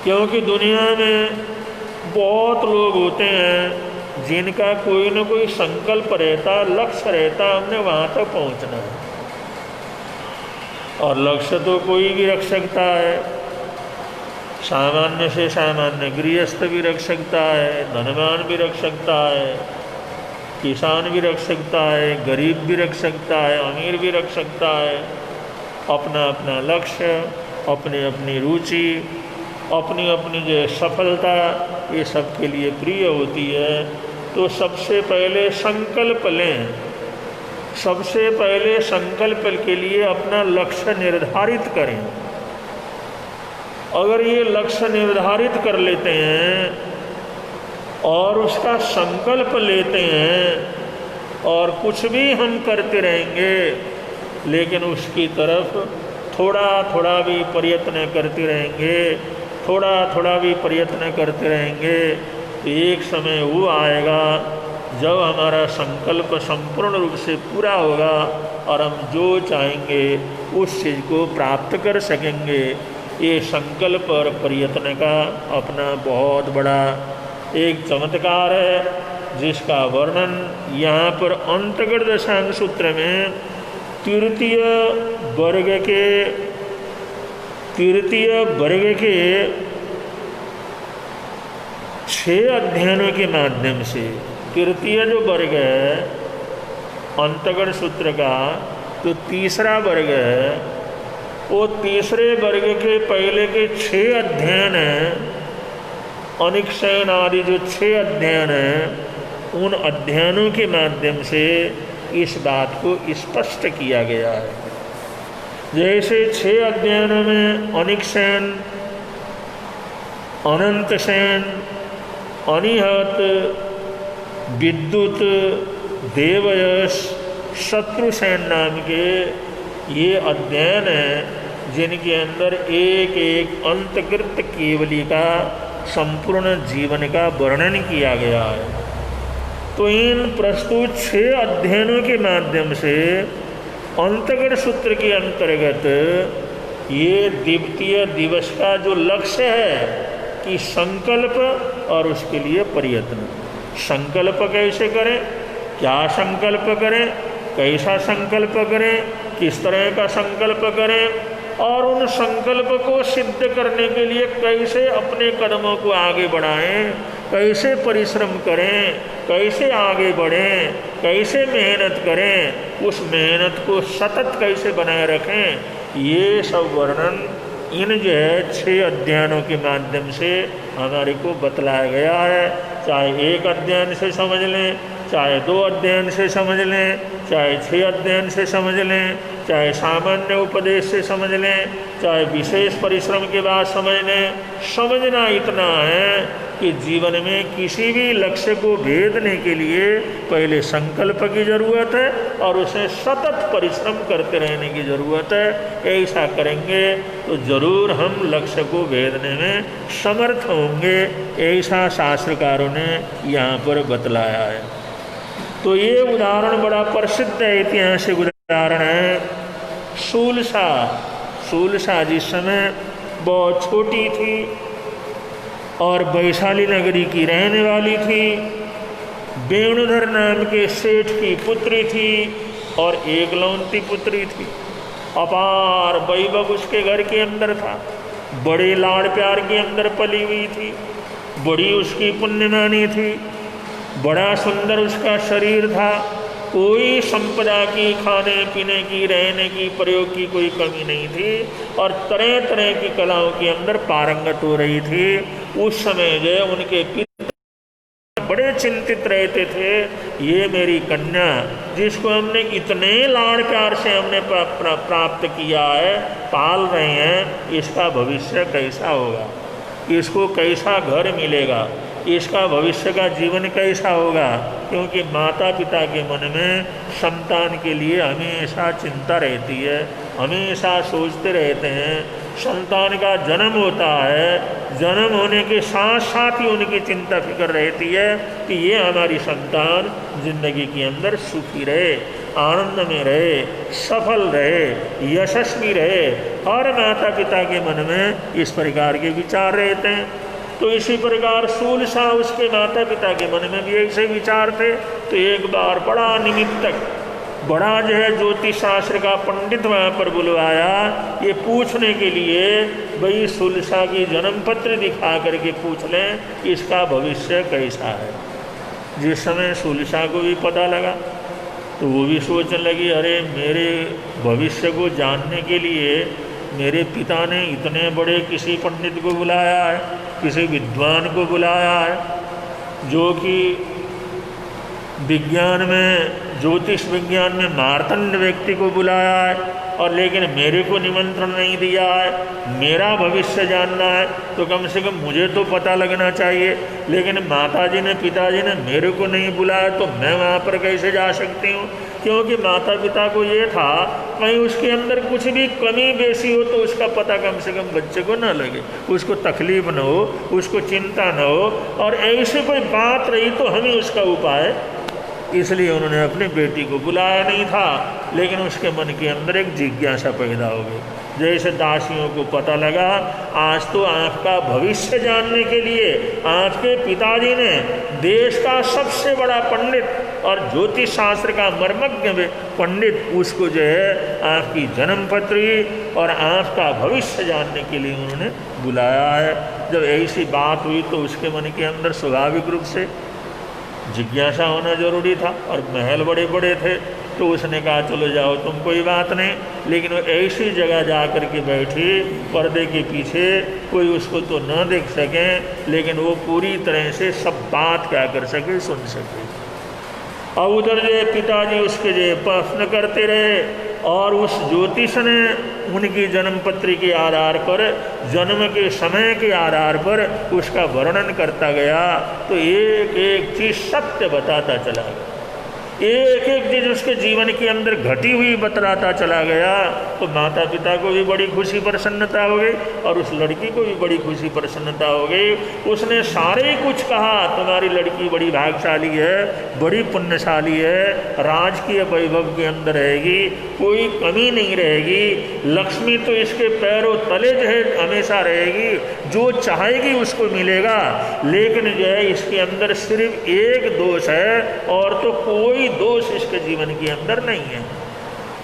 Speaker 3: क्योंकि दुनिया में बहुत लोग होते हैं जिनका कोई न कोई संकल्प रहता, लक्ष्य रहता, हमने वहाँ तक पहुँचना है। और लक्ष्य तो कोई भी रख सकता है, सामान्य से सामान्य गृहस्थ भी रख सकता है, धनवान भी रख सकता है, किसान भी रख सकता है, गरीब भी रख सकता है, अमीर भी रख सकता है। अपना अपना लक्ष्य, अपनी अपनी रुचि, अपनी अपनी जो सफलता, ये सबके लिए प्रिय होती है। तो सबसे पहले संकल्प लें, सबसे पहले संकल्प के लिए अपना लक्ष्य निर्धारित करें। अगर ये लक्ष्य निर्धारित कर लेते हैं और उसका संकल्प लेते हैं और कुछ भी हम करते रहेंगे, लेकिन उसकी तरफ थोड़ा थोड़ा भी प्रयत्न करते रहेंगे, थोड़ा थोड़ा भी प्रयत्न करते रहेंगे, तो एक समय वो आएगा जब हमारा संकल्प संपूर्ण रूप से पूरा होगा और हम जो चाहेंगे उस चीज़ को प्राप्त कर सकेंगे। ये संकल्प और प्रयत्न का अपना बहुत बड़ा एक चमत्कार है, जिसका वर्णन यहाँ पर अंतर्गत दशांग सूत्र में तृतीय वर्ग के 6 अध्ययनों के माध्यम से, तृतीय जो वर्ग है अंतर्गत सूत्र का, तो तीसरा वर्ग है, वो तीसरे वर्ग के पहले के 6 अध्ययन हैं, अनिक्षयन आदि जो 6 अध्ययन हैं, उन अध्ययनों के माध्यम से इस बात को स्पष्ट किया गया है। जैसे 6 अध्ययनों में अनिक सेन, अनंत सेन, अनिहत, विद्युत, देवयश, शत्रुसेन नाम के ये अध्ययन हैं जिनके अंदर एक एक अंतकृत केवली का संपूर्ण जीवन का वर्णन किया गया है। तो इन प्रस्तुत 6 अध्ययनों के माध्यम से अंतगढ़ सूत्र के अंतर्गत ये द्वितीय दिवस का जो लक्ष्य है कि संकल्प और उसके लिए प्रयत्न। संकल्प कैसे करें, क्या संकल्प करें, कैसा संकल्प करें, किस तरह का संकल्प करें, और उन संकल्प को सिद्ध करने के लिए कैसे अपने कदमों को आगे बढ़ाएं, कैसे परिश्रम करें, कैसे आगे बढ़ें, कैसे मेहनत करें, उस मेहनत को सतत कैसे बनाए रखें, ये सब वर्णन इन जो है 6 अध्ययनों के माध्यम से हमारे को बतलाया गया है। चाहे 1 अध्ययन से समझ लें, चाहे 2 अध्ययन से समझ लें, चाहे 6 अध्ययन से समझ लें, चाहे सामान्य उपदेश से समझ लें, चाहे विशेष परिश्रम के बाद समझ लें। समझना इतना है कि जीवन में किसी भी लक्ष्य को भेदने के लिए पहले संकल्प की ज़रूरत है और उसे सतत परिश्रम करते रहने की ज़रूरत है। ऐसा करेंगे तो ज़रूर हम लक्ष्य को भेदने में समर्थ होंगे, ऐसा शास्त्रकारों ने यहाँ पर बतलाया है। तो ये उदाहरण बड़ा प्रसिद्ध ऐतिहासिक उदाहरण है। शूलसा। शूलसा जिस समय बहुत छोटी थी और वैशाली नगरी की रहने वाली थी, वेणुधर नाम के सेठ की पुत्री थी और एकलौती पुत्री थी। अपार वैभव उसके घर के अंदर था, बड़े लाड़ प्यार के अंदर पली हुई थी, बड़ी उसकी पुण्यमानी थी, बड़ा सुंदर उसका शरीर था, कोई संपदा की, खाने पीने की, रहने की, प्रयोग की कोई कमी नहीं थी और तरह तरह की कलाओं के अंदर पारंगत हो रही थी। उस समय जो उनके पिता बड़े चिंतित रहते थे, ये मेरी कन्या जिसको हमने इतने लाड़ प्यार से हमने प्राप्त किया है, पाल रहे हैं, इसका भविष्य कैसा होगा, इसको कैसा घर मिलेगा, इसका भविष्य का जीवन कैसा होगा। क्योंकि माता पिता के मन में संतान के लिए हमेशा चिंता रहती है, हमेशा सोचते रहते हैं। संतान का जन्म होता है, जन्म होने के साथ साथ ही उनकी चिंता फिक्र रहती है कि ये हमारी संतान जिंदगी के अंदर सुखी रहे, आनंद में रहे, सफल रहे, यशस्वी रहे। हर माता पिता के मन में इस प्रकार के विचार रहते हैं। तो इसी प्रकार शूलसा उसके माता पिता के मन में भी ऐसे विचार थे। तो एक बार बड़ा निमित्तक, बड़ा जो है ज्योतिष शास्त्र का पंडित वहाँ पर बुलवाया, ये पूछने के लिए भाई शूलसा की जन्म पत्र दिखा करके पूछ लें इसका भविष्य कैसा है। जिस समय शूलसा को भी पता लगा तो वो भी सोचने लगी, अरे मेरे भविष्य को जानने के लिए मेरे पिता ने इतने बड़े किसी पंडित को बुलाया है, किसी विद्वान को बुलाया है जो कि विज्ञान में, ज्योतिष विज्ञान में मार्तंड व्यक्ति को बुलाया है, और लेकिन मेरे को निमंत्रण नहीं दिया है। मेरा भविष्य जानना है तो कम से कम मुझे तो पता लगना चाहिए, लेकिन माताजी ने, पिताजी ने मेरे को नहीं बुलाया तो मैं वहाँ पर कैसे जा सकती हूँ। क्योंकि माता पिता को ये था कहीं उसके अंदर कुछ भी कमी बेसी हो तो उसका पता कम से कम बच्चे को ना लगे, उसको तकलीफ न हो, उसको चिंता न हो, और ऐसी कोई बात रही तो हमें उसका उपाय। इसलिए उन्होंने अपनी बेटी को बुलाया नहीं था, लेकिन उसके मन के अंदर एक जिज्ञासा पैदा हो गई। जैसे दासियों को पता लगा आज तो आपका भविष्य जानने के लिए आपके पिताजी ने देश का सबसे बड़ा पंडित और ज्योतिष शास्त्र का मर्मज्ञ पंडित, उसको जो है आपकी जन्म पत्री और आपका भविष्य जानने के लिए उन्होंने बुलाया है। जब ऐसी बात हुई तो उसके मन के अंदर स्वाभाविक रूप से जिज्ञासा होना जरूरी था, और महल बड़े बड़े थे। तो उसने कहा चलो जाओ तुम, कोई बात नहीं। लेकिन वो ऐसी जगह जा कर के बैठी पर्दे के पीछे, कोई उसको तो न देख सके, लेकिन वो पूरी तरह से सब बात क्या कर सके, सुन सके। और उधर जो है पिताजी उसके जो प्रश्न करते रहे और उस ज्योतिष ने उनकी जन्म पत्री के आधार पर, जन्म के समय के आधार पर उसका वर्णन करता गया। तो एक एक चीज सत्य बताता चला गया, एक एक चीज उसके जीवन के अंदर घटी हुई बतलाता चला गया। तो माता पिता को भी बड़ी खुशी प्रसन्नता हो गई और उस लड़की को भी बड़ी खुशी प्रसन्नता हो गई। उसने सारे कुछ कहा, तुम्हारी लड़की बड़ी भाग्यशाली है, बड़ी पुण्यशाली है, राजकीय वैभव के अंदर रहेगी, कोई कमी नहीं रहेगी, लक्ष्मी तो इसके पैरों तले जो है हमेशा रहेगी, जो चाहेगी उसको मिलेगा। लेकिन जो है इसके अंदर सिर्फ एक दोष है और तो कोई दोष इसके जीवन के अंदर नहीं है।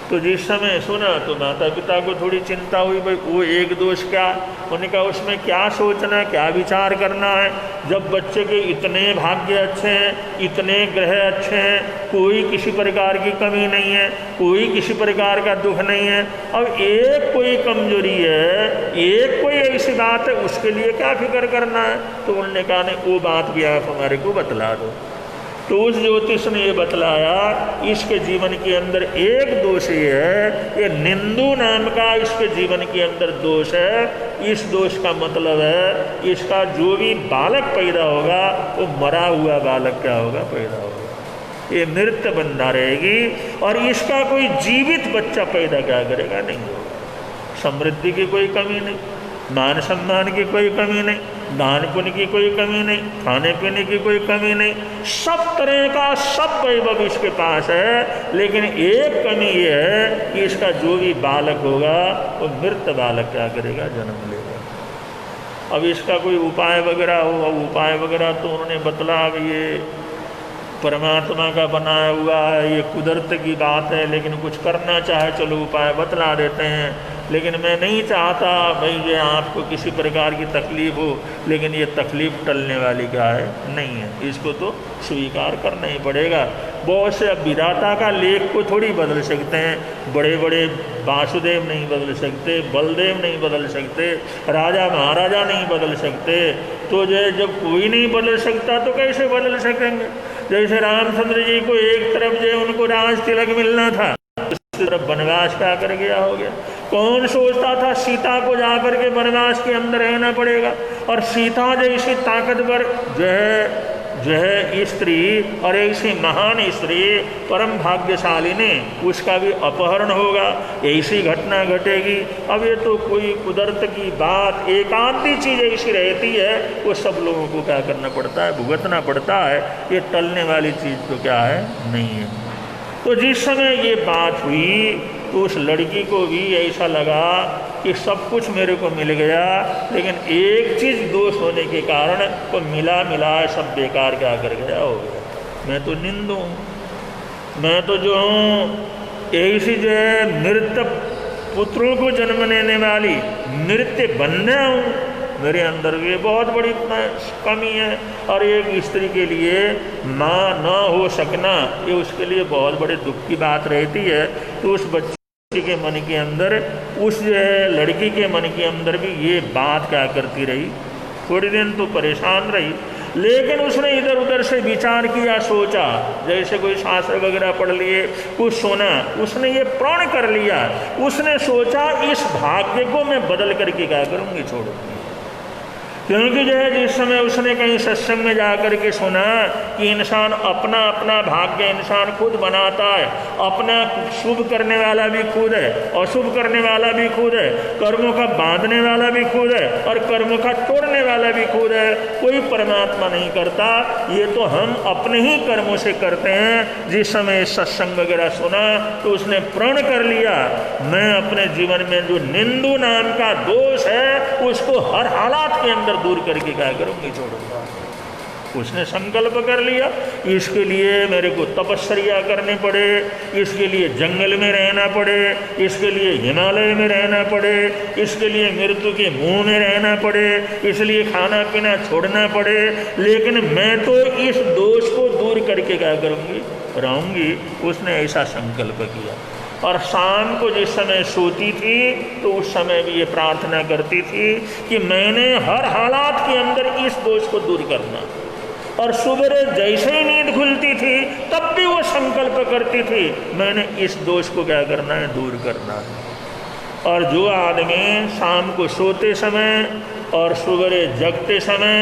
Speaker 3: तो जिस समय सुना तो माता पिता को थोड़ी चिंता हुई, भाई वो एक दोष क्या, उन्होंने कहा उसमें क्या सोचना, क्या विचार करना है, जब बच्चे के इतने भाग्य अच्छे हैं, इतने ग्रह अच्छे हैं, कोई किसी प्रकार की कमी नहीं है, कोई किसी प्रकार का दुख नहीं है, अब एक कोई कमजोरी है, एक कोई ऐसी बात है, उसके लिए क्या फिक्र करना है। तो उन्होंने कहा नहीं, वो बात भी आप हमारे को बतला दो। तो उस ज्योतिष ने ये बतलाया, इसके जीवन के अंदर एक दोष ये है, ये निंदु नाम का इसके जीवन के अंदर दोष है। इस दोष का मतलब है इसका जो भी बालक पैदा होगा वो मरा हुआ बालक क्या होगा, पैदा होगा, ये मृत बंधा रहेगी और इसका कोई जीवित बच्चा पैदा क्या करेगा, नहीं होगा। समृद्धि की कोई कमी नहीं, मान सम्मान की कोई कमी नहीं, दान पुण्य की कोई कमी नहीं, खाने पीने की कोई कमी नहीं, सब तरह का सब वैभव इसके पास है। लेकिन एक कमी ये है कि इसका जो भी बालक होगा वो मृत बालक क्या करेगा, जन्म लेगा। अब इसका कोई उपाय वगैरह हो, उपाय वगैरह तो उन्होंने बतला, अब ये परमात्मा का बनाया हुआ है, ये कुदरत की बात है, लेकिन कुछ करना चाहे चलो उपाय बतला देते हैं। लेकिन मैं नहीं चाहता भाई जो आपको किसी प्रकार की तकलीफ़ हो, लेकिन ये तकलीफ़ टलने वाली क्या है, नहीं है, इसको तो स्वीकार करना ही पड़ेगा। बहुत से अब विधाता का लेख को थोड़ी बदल सकते हैं, बड़े बड़े वासुदेव नहीं बदल सकते, बलदेव नहीं बदल सकते, राजा महाराजा नहीं बदल सकते। तो जो है जब कोई नहीं बदल सकता तो कैसे बदल सकेंगे। जैसे रामचंद्र जी को एक तरफ जो है उनको राज तिलक मिलना था, दूसरी तरफ वनवास क्या कर गया, हो गया। कौन सोचता था सीता को जाकर के वनवास के अंदर रहना पड़ेगा, और सीता जैसी ताकतवर जो है स्त्री और ऐसी महान स्त्री परम भाग्यशाली ने उसका भी अपहरण होगा, ऐसी घटना घटेगी। अब ये तो कोई कुदरत की बात, एकांती चीज़ ऐसी रहती है, वो सब लोगों को क्या करना पड़ता है, भुगतना पड़ता है। ये टलने वाली चीज़ तो क्या है, नहीं है। तो जिस समय ये बात हुई तो उस लड़की को भी ऐसा लगा कि सब कुछ मेरे को मिल गया, लेकिन एक चीज़ दोष होने के कारण तो मिला सब बेकार क्या कर गया, हो गया। मैं तो निंदु हूँ, मैं तो जो हूँ ऐसी जो है मृत पुत्रों को जन्म देने वाली मृत्य बंध्या हूँ, मेरे अंदर ये बहुत बड़ी कमी है। और एक स्त्री के लिए माँ न हो सकना, ये उसके लिए बहुत बड़े दुख की बात रहती है। तो उस बच्चे के मन के अंदर, उस जो है लड़की के मन के अंदर भी ये बात क्या करती रही, थोड़ी दिन तो परेशान रही। लेकिन उसने इधर उधर से विचार किया, सोचा, जैसे कोई शास्त्र वगैरह पढ़ लिए, कुछ सुना, उसने ये प्रण कर लिया। उसने सोचा इस भाग्य को मैं बदल करके क्या करूँगी, छोड़ूंगी। क्योंकि जो है जिस समय उसने कहीं सत्संग में जा कर के सुना कि इंसान अपना अपना भाग्य इंसान खुद बनाता है, अपना शुभ करने वाला भी खुद है, अशुभ करने वाला भी खुद है, कर्मों का बांधने वाला भी खुद है और कर्मों का तोड़ने वाला भी खुद है, कोई परमात्मा नहीं करता। ये तो हम अपने ही कर्मों से करते हैं। जिस समय सत्संग वगैरह सुना तो उसने प्रण कर लिया, मैं अपने जीवन में जो निंदु नाम का दोष है उसको हर हालात के अंदर दूर करके क्या करूँगी, छोड़ूंगा। उसने संकल्प कर लिया, इसके लिए मेरे को तपस्या करने पड़े, इसके लिए जंगल में रहना पड़े, इसके लिए हिमालय में रहना पड़े, इसके लिए मृत्यु के मुंह में रहना पड़े, इसलिए खाना पीना छोड़ना पड़े, लेकिन मैं तो इस दोष को दूर करके क्या करूँगी, रहूँगी। उसने ऐसा संकल्प किया। और शाम को जिस समय सोती थी तो उस समय भी ये प्रार्थना करती थी कि मैंने हर हालात के अंदर इस दोष को दूर करना, और सुबह जैसे ही नींद खुलती थी तब भी वो संकल्प करती थी मैंने इस दोष को क्या करना है, दूर करना है। और जो आदमी शाम को सोते समय और सुबह जगते समय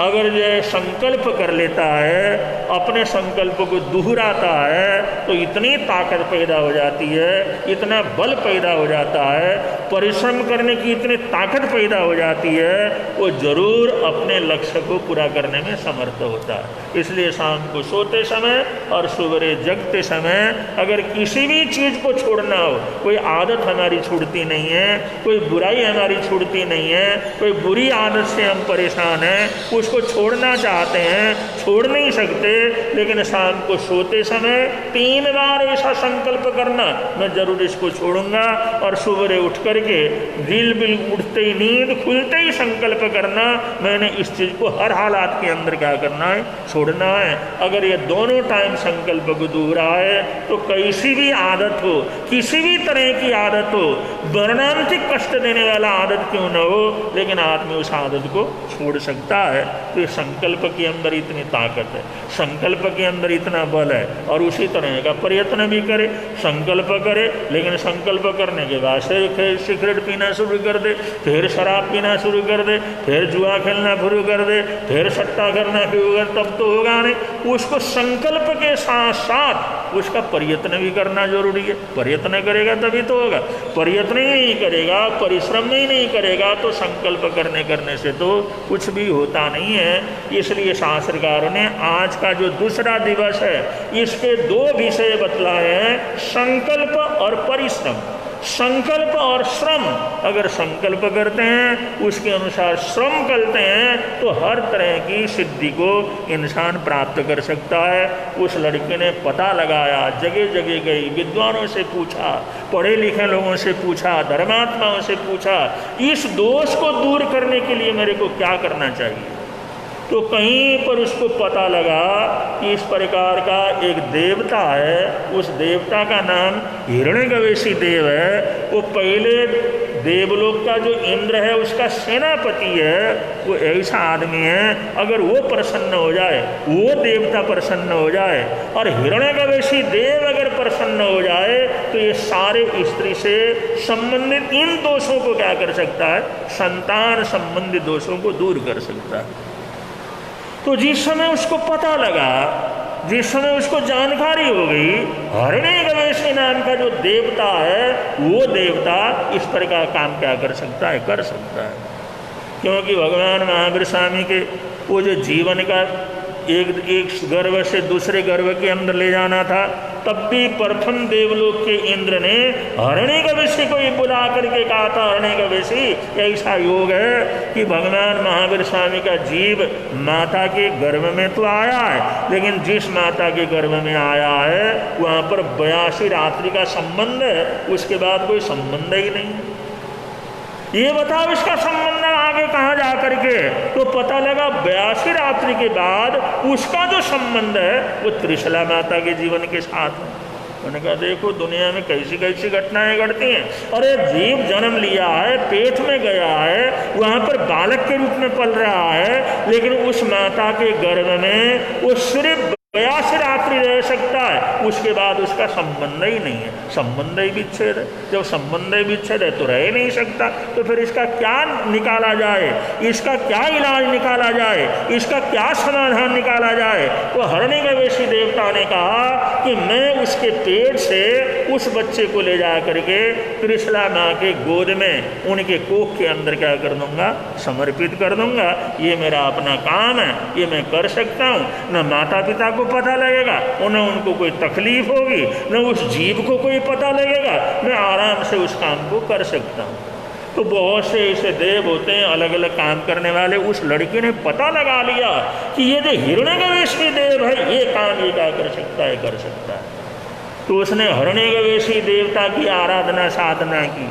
Speaker 3: अगर ये संकल्प कर लेता है, अपने संकल्प को दोहराता है, तो इतनी ताकत पैदा हो जाती है, इतना बल पैदा हो जाता है, परिश्रम करने की इतनी ताकत पैदा हो जाती है, वो जरूर अपने लक्ष्य को पूरा करने में समर्थ होता है। इसलिए शाम को सोते समय और सुबह जगते समय अगर किसी भी चीज़ को छोड़ना हो, कोई आदत हमारी छूटती नहीं है, कोई बुराई हमारी छूटती नहीं है, कोई बुरी आदत से हम परेशान हैं, उसको छोड़ना चाहते हैं, छोड़ नहीं सकते, लेकिन शाम को सोते समय 3 बार ऐसा संकल्प करना मैं जरूर इसको छोड़ूंगा, और सुबह उठ करके दिल बिल उठते ही नींद खुलते ही संकल्प करना मैंने इस चीज़ को हर हालात के अंदर क्या करना है, छोड़ना है। अगर ये दोनों टाइम संकल्प को दोहरा है तो कैसी भी आदत हो, किसी भी तरह की आदत हो, वर्णांतिक कष्ट देने वाला आदत क्यों न हो, लेकिन आदमी उस आदत को छोड़ सकता है। तो ये संकल्प के अंदर इतनी ताकत है, संकल्प के अंदर इतना बल है। और उसी तरह का प्रयत्न भी करे, संकल्प करे, लेकिन संकल्प करने के बाद फिर सिगरेट पीना शुरू कर दे, फिर शराब पीना शुरू कर दे, फिर जुआ खेलना शुरू कर दे, फिर सट्टा करना शुरू कर, तब तो होगा नहीं। उसको संकल्प के साथ साथ उसका प्रयत्न भी करना जरूरी है। प्रयत्न करेगा तभी तो होगा, प्रयत्न ही नहीं करेगा, परिश्रम ही नहीं करेगा तो संकल्प करने से तो कुछ भी होता नहीं है। इसलिए शास्त्रकारों ने आज का जो दूसरा दिवस है इसके 2 विषय बतलाए हैं, संकल्प और परिश्रम। संकल्प और श्रम, अगर संकल्प करते हैं उसके अनुसार श्रम करते हैं तो हर तरह की सिद्धि को इंसान प्राप्त कर सकता है। उस लड़के ने पता लगाया, जगह जगह गई, विद्वानों से पूछा, पढ़े लिखे लोगों से पूछा, धर्मात्माओं से पूछा, इस दोष को दूर करने के लिए मेरे को क्या करना चाहिए। तो कहीं पर उसको पता लगा कि इस प्रकार का एक देवता है, उस देवता का नाम हिरण्यगवेशी देव है। वो पहले देवलोक का जो इंद्र है उसका सेनापति है। वो ऐसा आदमी है, अगर वो प्रसन्न हो जाए, वो देवता प्रसन्न हो जाए और हिरण्यगवेशी देव अगर प्रसन्न हो जाए तो ये सारे स्त्री से संबंधित इन दोषों को क्या कर सकता है, संतान संबंधित दोषों को दूर कर सकता है। तो जिस समय उसको पता लगा, जिस समय उसको जानकारी हो गई, हिरण्यगवेशी नाम का जो देवता है वो देवता इस तरह का काम क्या कर सकता है, कर सकता है। क्योंकि भगवान महावीर स्वामी के वो जो जीवन का एक गर्भ से दूसरे गर्भ के अंदर ले जाना था, तब भी प्रथम देवलोक के इंद्र ने हिरण्यगवेशी को ही बुला करके कहा था, हिरण्यगवेशी ऐसा योग है कि भगवान महावीर स्वामी का जीव माता के गर्भ में तो आया है, लेकिन जिस माता के गर्भ में आया है वहाँ पर 82 रात्रि का संबंध है, उसके बाद कोई संबंध ही नहीं। ये बताओ इसका संबंध आगे कहाँ जा करके, तो पता लगा 82 रात्रि के बाद उसका जो संबंध है वो त्रिशला माता के जीवन के साथ है। उन्होंने कहा देखो दुनिया में कैसी कैसी घटनाएं घटती हैं। अरे जीव जन्म लिया है, पेट में गया है, वहाँ पर बालक के रूप में पल रहा है, लेकिन उस माता के गर्भ में वो सिर्फ 82 रात्रि रह सकता है, उसके बाद उसका संबंध ही नहीं है, संबंध ही विच्छेद है। जब संबंध ही विच्छेद है तो रह ही नहीं सकता, तो फिर इसका क्या निकाला जाए, इसका क्या इलाज निकाला जाए, इसका क्या समाधान निकाला जाए। तो हिरण्यगवेशी देवता ने कहा कि मैं उसके पेट से उस बच्चे को ले जा करके त्रिशला माँ के गोद में उनके कोख के अंदर क्या कर दूंगा, समर्पित कर दूंगा। ये मेरा अपना काम है, ये मैं कर सकता हूँ। न माता पिता को पता लगेगा, न उनको कोई तकलीफ होगी, न उस जीव को कोई पता लगेगा, मैं आराम से उस काम को कर सकता हूँ। तो बहुत से ऐसे देव होते हैं अलग अलग काम करने वाले। उस लड़के ने पता लगा लिया कि ये जो हिरण्यगवेशी देव है ये काम ये क्या कर सकता है, कर सकता है। तो उसने हिरण्यगवेशी देवता की आराधना साधना की,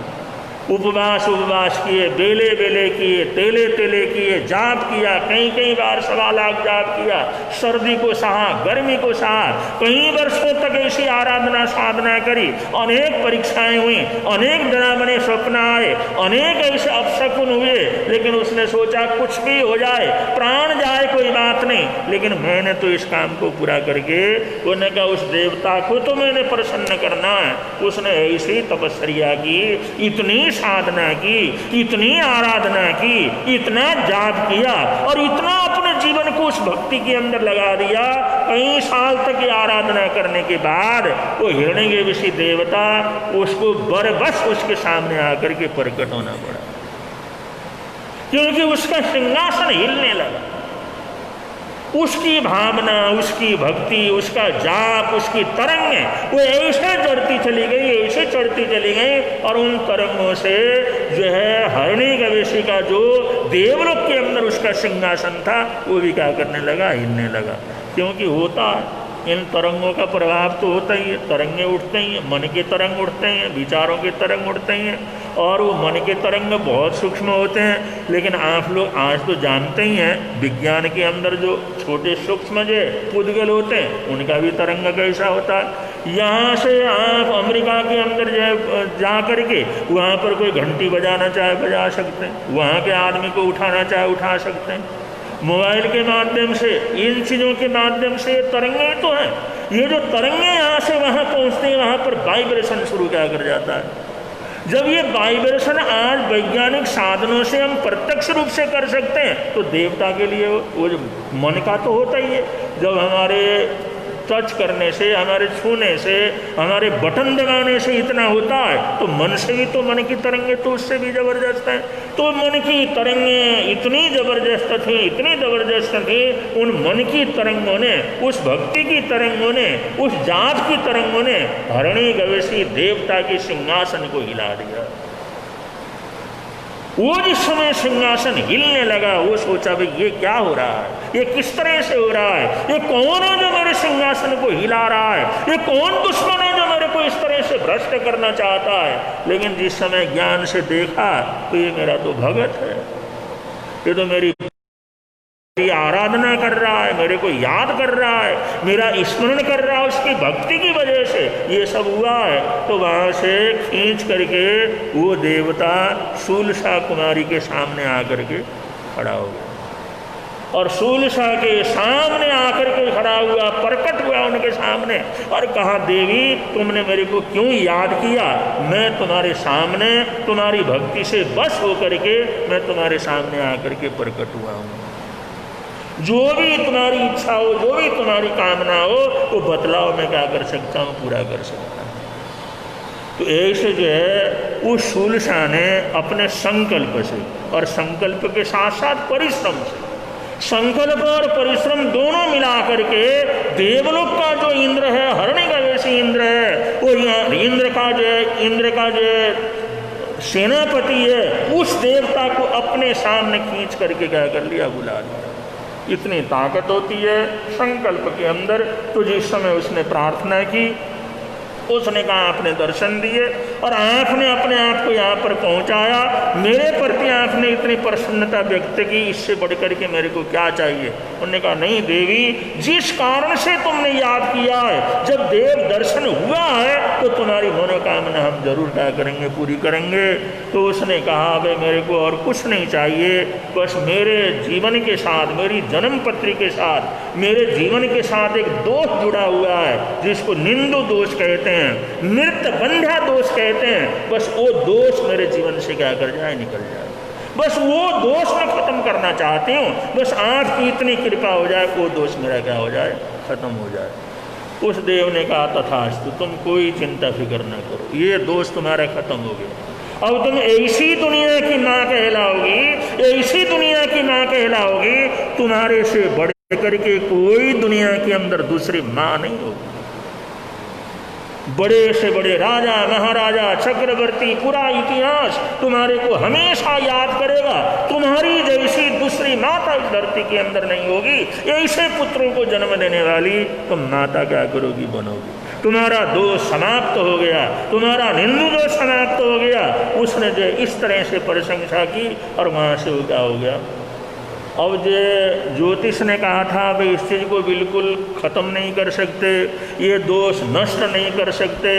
Speaker 3: उपवास किए, बेले बेले किए, तेले तेले किए, जाप किया, कई बार 1.25 लाख जाप किया, सर्दी को सहा, गर्मी को सहा, कई वर्षों तक ऐसी आराधना साधना करी, अनेक परीक्षाएं हुई, अनेक डरावने स्वप्न आए, अनेक ऐसे अपशकुन हुए, लेकिन उसने सोचा कुछ भी हो जाए, प्राण जाए कोई बात नहीं, लेकिन मैंने तो इस काम को पूरा करके, उन्होंने कहा उस देवता को तो मैंने प्रसन्न करना है। उसने ऐसी तपस्या की, इतनी साधना की, इतनी आराधना की, इतना जाप किया और इतना अपने जीवन को उस भक्ति के अंदर लगा दिया। कई साल तक ये आराधना करने के बाद वो हिरण्यकेशी देवता उसको बरबस उसके सामने आकर के प्रकट होना पड़ा, क्योंकि उसका सिंहासन हिलने लगा। उसकी भावना, उसकी भक्ति, उसका जाप, उसकी तरंगें वो ऐसे चढ़ती चली गई, ऐसे चढ़ती चली गई, और उन तरंगों से जो है हिरण्यकेशी का जो देवलोक के अंदर उसका सिंहासन था वो भी क्या करने लगा, हिलने लगा। क्योंकि होता इन तरंगों का प्रभाव तो होता ही है, तरंगें उठते ही हैं, मन के तरंग उठते हैं, विचारों के तरंग उठते हैं, और वो मन के तरंग बहुत सूक्ष्म होते हैं। लेकिन आप लोग आज तो जानते ही हैं विज्ञान के अंदर जो छोटे सूक्ष्म जो पुद्गल होते हैं उनका भी तरंग कैसा होता है। यहाँ से आप अमेरिका के अंदर जो जा करके वहाँ पर कोई घंटी बजाना चाहे बजा सकते हैं, वहाँ के आदमी को उठाना चाहे उठा सकते हैं, मोबाइल के माध्यम से, इन चीज़ों के माध्यम से तरंगें तो हैं। ये जो तरंगें यहाँ से वहाँ पहुँचती हैं, वहाँ पर वाइब्रेशन शुरू क्या कर जाता है। जब ये वाइब्रेशन आज वैज्ञानिक साधनों से हम प्रत्यक्ष रूप से कर सकते हैं, तो देवता के लिए वो जो मन का तो होता ही है। जब हमारे टच करने से, हमारे छूने से, हमारे बटन दबाने से इतना होता है, तो मन से भी तो मन की तरंगें तो उससे भी जबरदस्त हैं। तो मन की तरंगें इतनी जबरदस्त थी, इतनी जबरदस्त थी, उन मन की तरंगों ने, उस भक्ति की तरंगों ने, उस जाप की तरंगों ने हिरण्यकेशी देवता के सिंहासन को हिला दिया। वो जिस समय सिंहासन हिलने लगा, वो सोचा भाई ये क्या हो रहा है, ये किस तरह से हो रहा है, ये कौन है जो मेरे सिंहासन को हिला रहा है, ये कौन दुश्मन है जो मेरे को इस तरह से भ्रष्ट करना चाहता है। लेकिन जिस समय ज्ञान से देखा तो ये मेरा तो भगत है, ये तो मेरी आराधना कर रहा है, मेरे को याद कर रहा है, मेरा स्मरण कर रहा है, उसकी भक्ति की वजह से ये सब हुआ है। तो वहाँ से खींच करके वो देवता शूलसा कुमारी के सामने आकर के खड़ा हो गया, और शूलसा के सामने आकर के खड़ा हुआ, प्रकट हुआ उनके सामने और कहा, देवी तुमने मेरे को क्यों याद किया, मैं तुम्हारे सामने तुम्हारी भक्ति से बस होकर के मैं तुम्हारे सामने आकर के प्रकट हुआ हूँ। जो भी तुम्हारी इच्छा हो, जो भी तुम्हारी कामना हो, वो बतलाओ, मैं क्या कर सकता हूँ, पूरा कर सकता हूँ। तो ऐसे जो है उस शूलसा ने अपने संकल्प से और संकल्प के साथ साथ परिश्रम से, संकल्प और परिश्रम दोनों मिला करके देवलोक का जो इंद्र है, हिरण्यकेशी इंद्र है, वो इंद्र का जो सेनापति है, उस देवता को अपने सामने खींच करके क्या कर लिया, बुला लिया। इतनी ताकत होती है संकल्प के अंदर। तो जिस समय उसने प्रार्थना की, उसने कहा आपने दर्शन दिए और आपने अपने आप को यहाँ पर पहुँचाया, मेरे प्रति आपने इतनी प्रसन्नता व्यक्त की, इससे बढ़ करके मेरे को क्या चाहिए। उन्होंने कहा नहीं देवी, जिस कारण से तुमने याद किया है, जब देव दर्शन हुआ है तो तुम्हारी मनोकामना हम जरूर क्या करेंगे, पूरी करेंगे। तो उसने कहा भाई मेरे को और कुछ नहीं चाहिए, बस मेरे जीवन के साथ, मेरी जन्म पत्री के साथ, मेरे जीवन के साथ एक दोष जुड़ा हुआ है जिसको निंदु दोष कहते हैं, मृत बंध्या दोष कहते हैं। बस वो दोष मेरे जीवन से क्या कर जाए, निकल जाए। बस वो दोष मैं खत्म करना चाहती हूँ, बस आपकी इतनी कृपा हो जाए, वो दोष मेरा क्या हो जाए, खत्म हो जाए। उस देव ने कहा तथास्तु, तुम कोई चिंता फिक्र न करो, ये दोष तुम्हारा खत्म हो गया। अब तुम ऐसी दुनिया की माँ कहलाओगी, ऐसी दुनिया की माँ कहलाओगी, तुम्हारे से बढ़ करके कोई दुनिया के अंदर दूसरी माँ नहीं होगी। बड़े से बड़े राजा महाराजा चक्रवर्ती, पूरा इतिहास तुम्हारे को हमेशा याद करेगा। तुम्हारी जैसी दूसरी माता इस धरती के अंदर नहीं होगी। ऐसे पुत्रों को जन्म देने वाली तुम माता क्या करोगी, बनोगी। तुम्हारा दोष समाप्त हो गया, तुम्हारा निंदु दोष समाप्त हो गया। उसने जो इस तरह से प्रशंसा की और वहाँ से वो क्या हो गया। अब जो ज्योतिष ने कहा था भाई इस चीज़ को बिल्कुल ख़त्म नहीं कर सकते, ये दोष नष्ट नहीं कर सकते,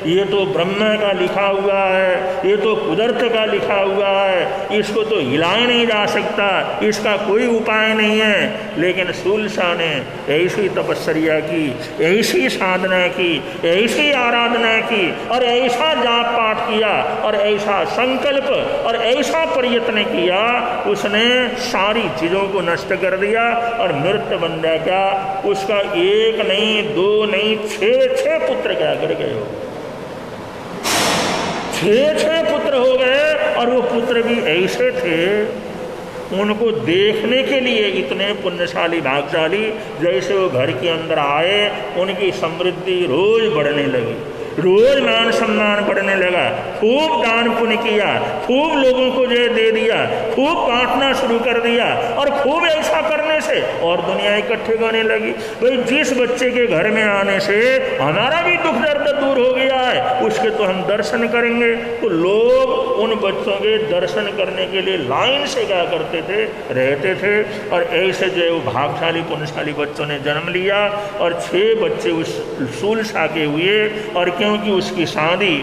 Speaker 3: ये तो ब्रह्मा का लिखा हुआ है, ये तो कुदरत का लिखा हुआ है, इसको तो हिलाया नहीं जा सकता, इसका कोई उपाय नहीं है। लेकिन शूलशाह ने ऐसी तपस्या की, ऐसी साधना की, ऐसी आराधना की और ऐसा जाप पाठ किया और ऐसा संकल्प और ऐसा प्रयत्न किया, उसने सारी चीज़ों को नष्ट कर दिया और मृत बन गया। उसका एक नहीं, दो नहीं, छह पुत्र क्या कर गए हो, छह पुत्र हो गए। और वो पुत्र भी ऐसे थे, उनको देखने के लिए इतने पुण्यशाली भाग्यशाली, जैसे वो घर के अंदर आए उनकी समृद्धि रोज बढ़ने लगी, रोज मान सम्मान बढ़ने लगा, खूब दान पुण्य किया, खूब लोगों को जो दे दिया, खूब बांटना शुरू कर दिया। और खूब ऐसा करने से और दुनिया इकट्ठे होने लगी। भाई जिस बच्चे के घर में आने से हमारा भी दुख दर्द दूर हो गया है, उसके तो हम दर्शन करेंगे। तो लोग उन बच्चों के दर्शन करने के लिए लाइन से क्या करते थे, रहते थे। और ऐसे जो वो भाग्यशाली पुण्यशाली बच्चों ने जन्म लिया और 6 बच्चे उस शूलशाह के हुए। और क्योंकि उसकी शादी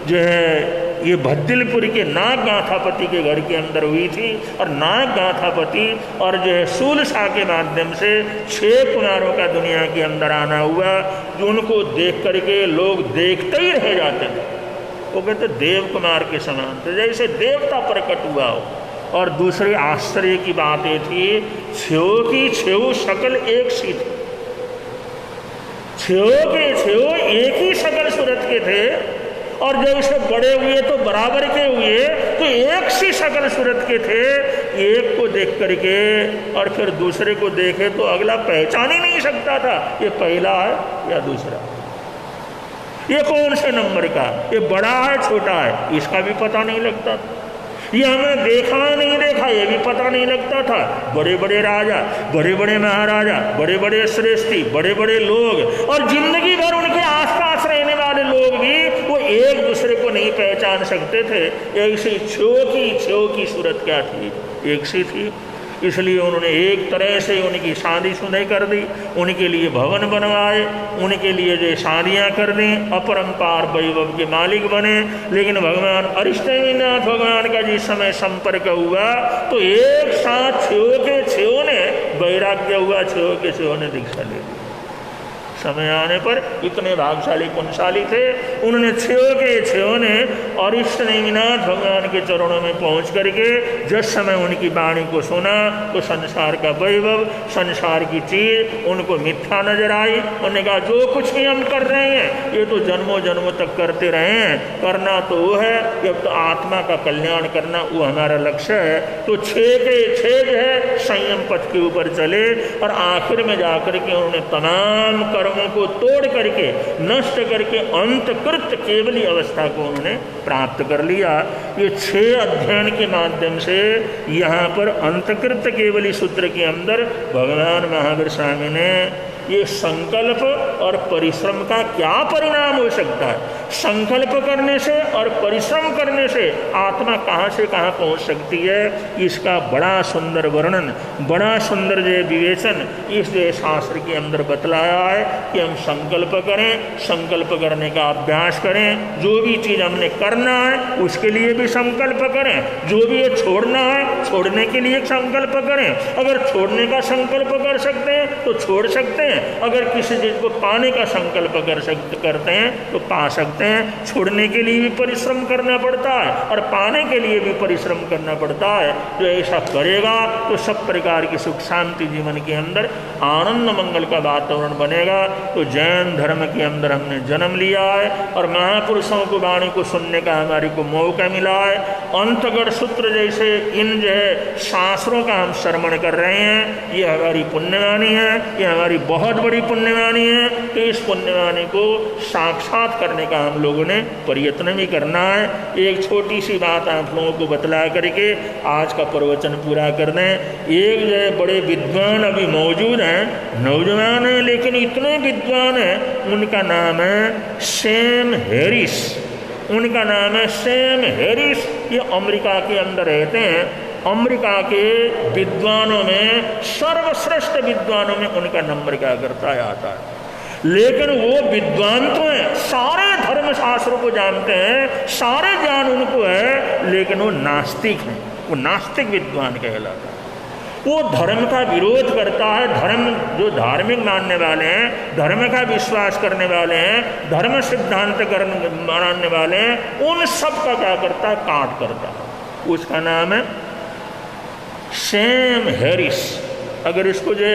Speaker 3: जो है ये भद्दिलपुर के नाग गाथापति के घर के अंदर हुई थी, और नाग गाथापति और जो है शूलशाह के माध्यम से 6 कुमारों का दुनिया के अंदर आना हुआ, जो उनको देख करके लोग देखते ही रह जाते थे। वो कहते देव कुमार के समान थे, जैसे देवता प्रकट हुआ हो। और दूसरी आश्चर्य की बात ये थी, 6 की 6 शक्ल एक सी थी, 6 के 6 एक ही शक्ल सूरत के थे। और जब उसे बड़े हुए तो बराबर के हुए, तो एक सी शक्ल सूरत के थे। एक को देख करके और फिर दूसरे को देखे तो अगला पहचान ही नहीं सकता था, ये पहला है या दूसरा, ये कौन से नंबर का, ये बड़ा है छोटा है, इसका भी पता नहीं लगता था। ये हमें देखा नहीं देखा ये भी पता नहीं लगता था। बड़े बड़े राजा, बड़े बड़े महाराजा, बड़े बड़े श्रेष्ठी, बड़े बड़े लोग और जिंदगी भर उनके आसपास रहने वाले लोग भी वो एक दूसरे को नहीं पहचान सकते थे। ऐसी 6 की सूरत क्या थी, एक सी थी। इसलिए उन्होंने एक तरह से उनकी शादी शुदा कर दी, उनके लिए भवन बनवाए, उनके लिए जो शादियाँ कर दी, अपरंपार वैभव के मालिक बने। लेकिन भगवान अरिष्टनेमिनाथ भगवान का जिस समय संपर्क हुआ तो एक साथ 6 के 6 ने वैराग्य हुआ, 6 के 6 ने दीक्षा ले ली। समय आने पर इतने भाग्यशाली पुण्यशाली थे, उन्होंने 6 के 6 ने अरिष्टनेमिनाथ भगवान के चरणों में पहुंच करके जिस समय उनकी वाणी को सुना तो संसार का वैभव, संसार की चीज़ उनको मिथ्या नजर आई। उन्होंने कहा जो कुछ भी हम कर रहे हैं ये तो जन्मों जन्मों तक करते रहे हैं, करना तो वो है, जब तो आत्मा का कल्याण करना वो हमारा लक्ष्य है। तो 6 के 6 जो है संयम पथ के ऊपर चले और आखिर में जाकर के उन्होंने तमाम कर्मों को तोड़ करके नष्ट करके अंतकृत केवली अवस्था को उन्होंने प्राप्त कर लिया। ये 6 अध्ययन के माध्यम से यहाँ पर अंतकृत केवली सूत्र के अंदर भगवान महावीर स्वामी ने ये संकल्प और परिश्रम का क्या परिणाम हो सकता है, संकल्प करने से और परिश्रम करने से आत्मा कहाँ से कहाँ पहुँच सकती है, इसका बड़ा सुंदर वर्णन, बड़ा सुंदर जो विवेचन इस जो शास्त्र के अंदर बतलाया है कि हम संकल्प करें, संकल्प करने का अभ्यास करें। जो भी चीज़ हमने करना है उसके लिए भी संकल्प करें, जो भी ये छोड़ना है छोड़ने के लिए संकल्प करें। अगर छोड़ने का संकल्प कर सकते हैं तो छोड़ सकते हैं, अगर किसी चीज़ को पाने का संकल्प करते हैं तो पा सकते हैं। छोड़ने के लिए भी परिश्रम करना पड़ता है और पाने के लिए भी परिश्रम करना पड़ता है। जो ऐसा करेगा तो सब प्रकार की सुख शांति जीवन के अंदर आनंद मंगल का वातावरण बनेगा। तो जैन धर्म के अंदर हमने जन्म लिया है और महापुरुषों को वाणी को सुनने का हमारे को मौका मिला है। अंतगढ़ सूत्र जैसे इन जो है शास्त्रों का हम श्रवण कर रहे हैं, ये हमारी पुण्यवाणी है, ये हमारी बहुत बहुत बड़ी पुण्यवाणी है, तो इस पुण्यवाणी को साक्षात करने का हम लोगों ने प्रयत्न भी करना है। एक छोटी सी बात आप लोगों को बतला करके आज का प्रवचन पूरा कर दें। एक जो है बड़े विद्वान अभी मौजूद हैं, नौजवान हैं लेकिन इतने विद्वान हैं, उनका नाम है सैम हैरिस। उनका नाम है सैम हैरिस। ये अमेरिका के अंदर रहते हैं। अमेरिका के विद्वानों में सर्वश्रेष्ठ विद्वानों में उनका नंबर क्या करता है, आता है। लेकिन वो विद्वान तो हैं, सारे धर्मशास्त्रों को जानते हैं, सारे ज्ञान उनको है, लेकिन वो नास्तिक हैं। वो नास्तिक विद्वान कहलाता है। वो धर्म का विरोध करता है। धर्म जो धार्मिक मानने वाले हैं, धर्म का विश्वास करने वाले हैं, धर्म सिद्धांत मानने वाले हैं, उन सब का क्या करता है, काट करता है। उसका नाम है सैम हैरिस। अगर इसको जो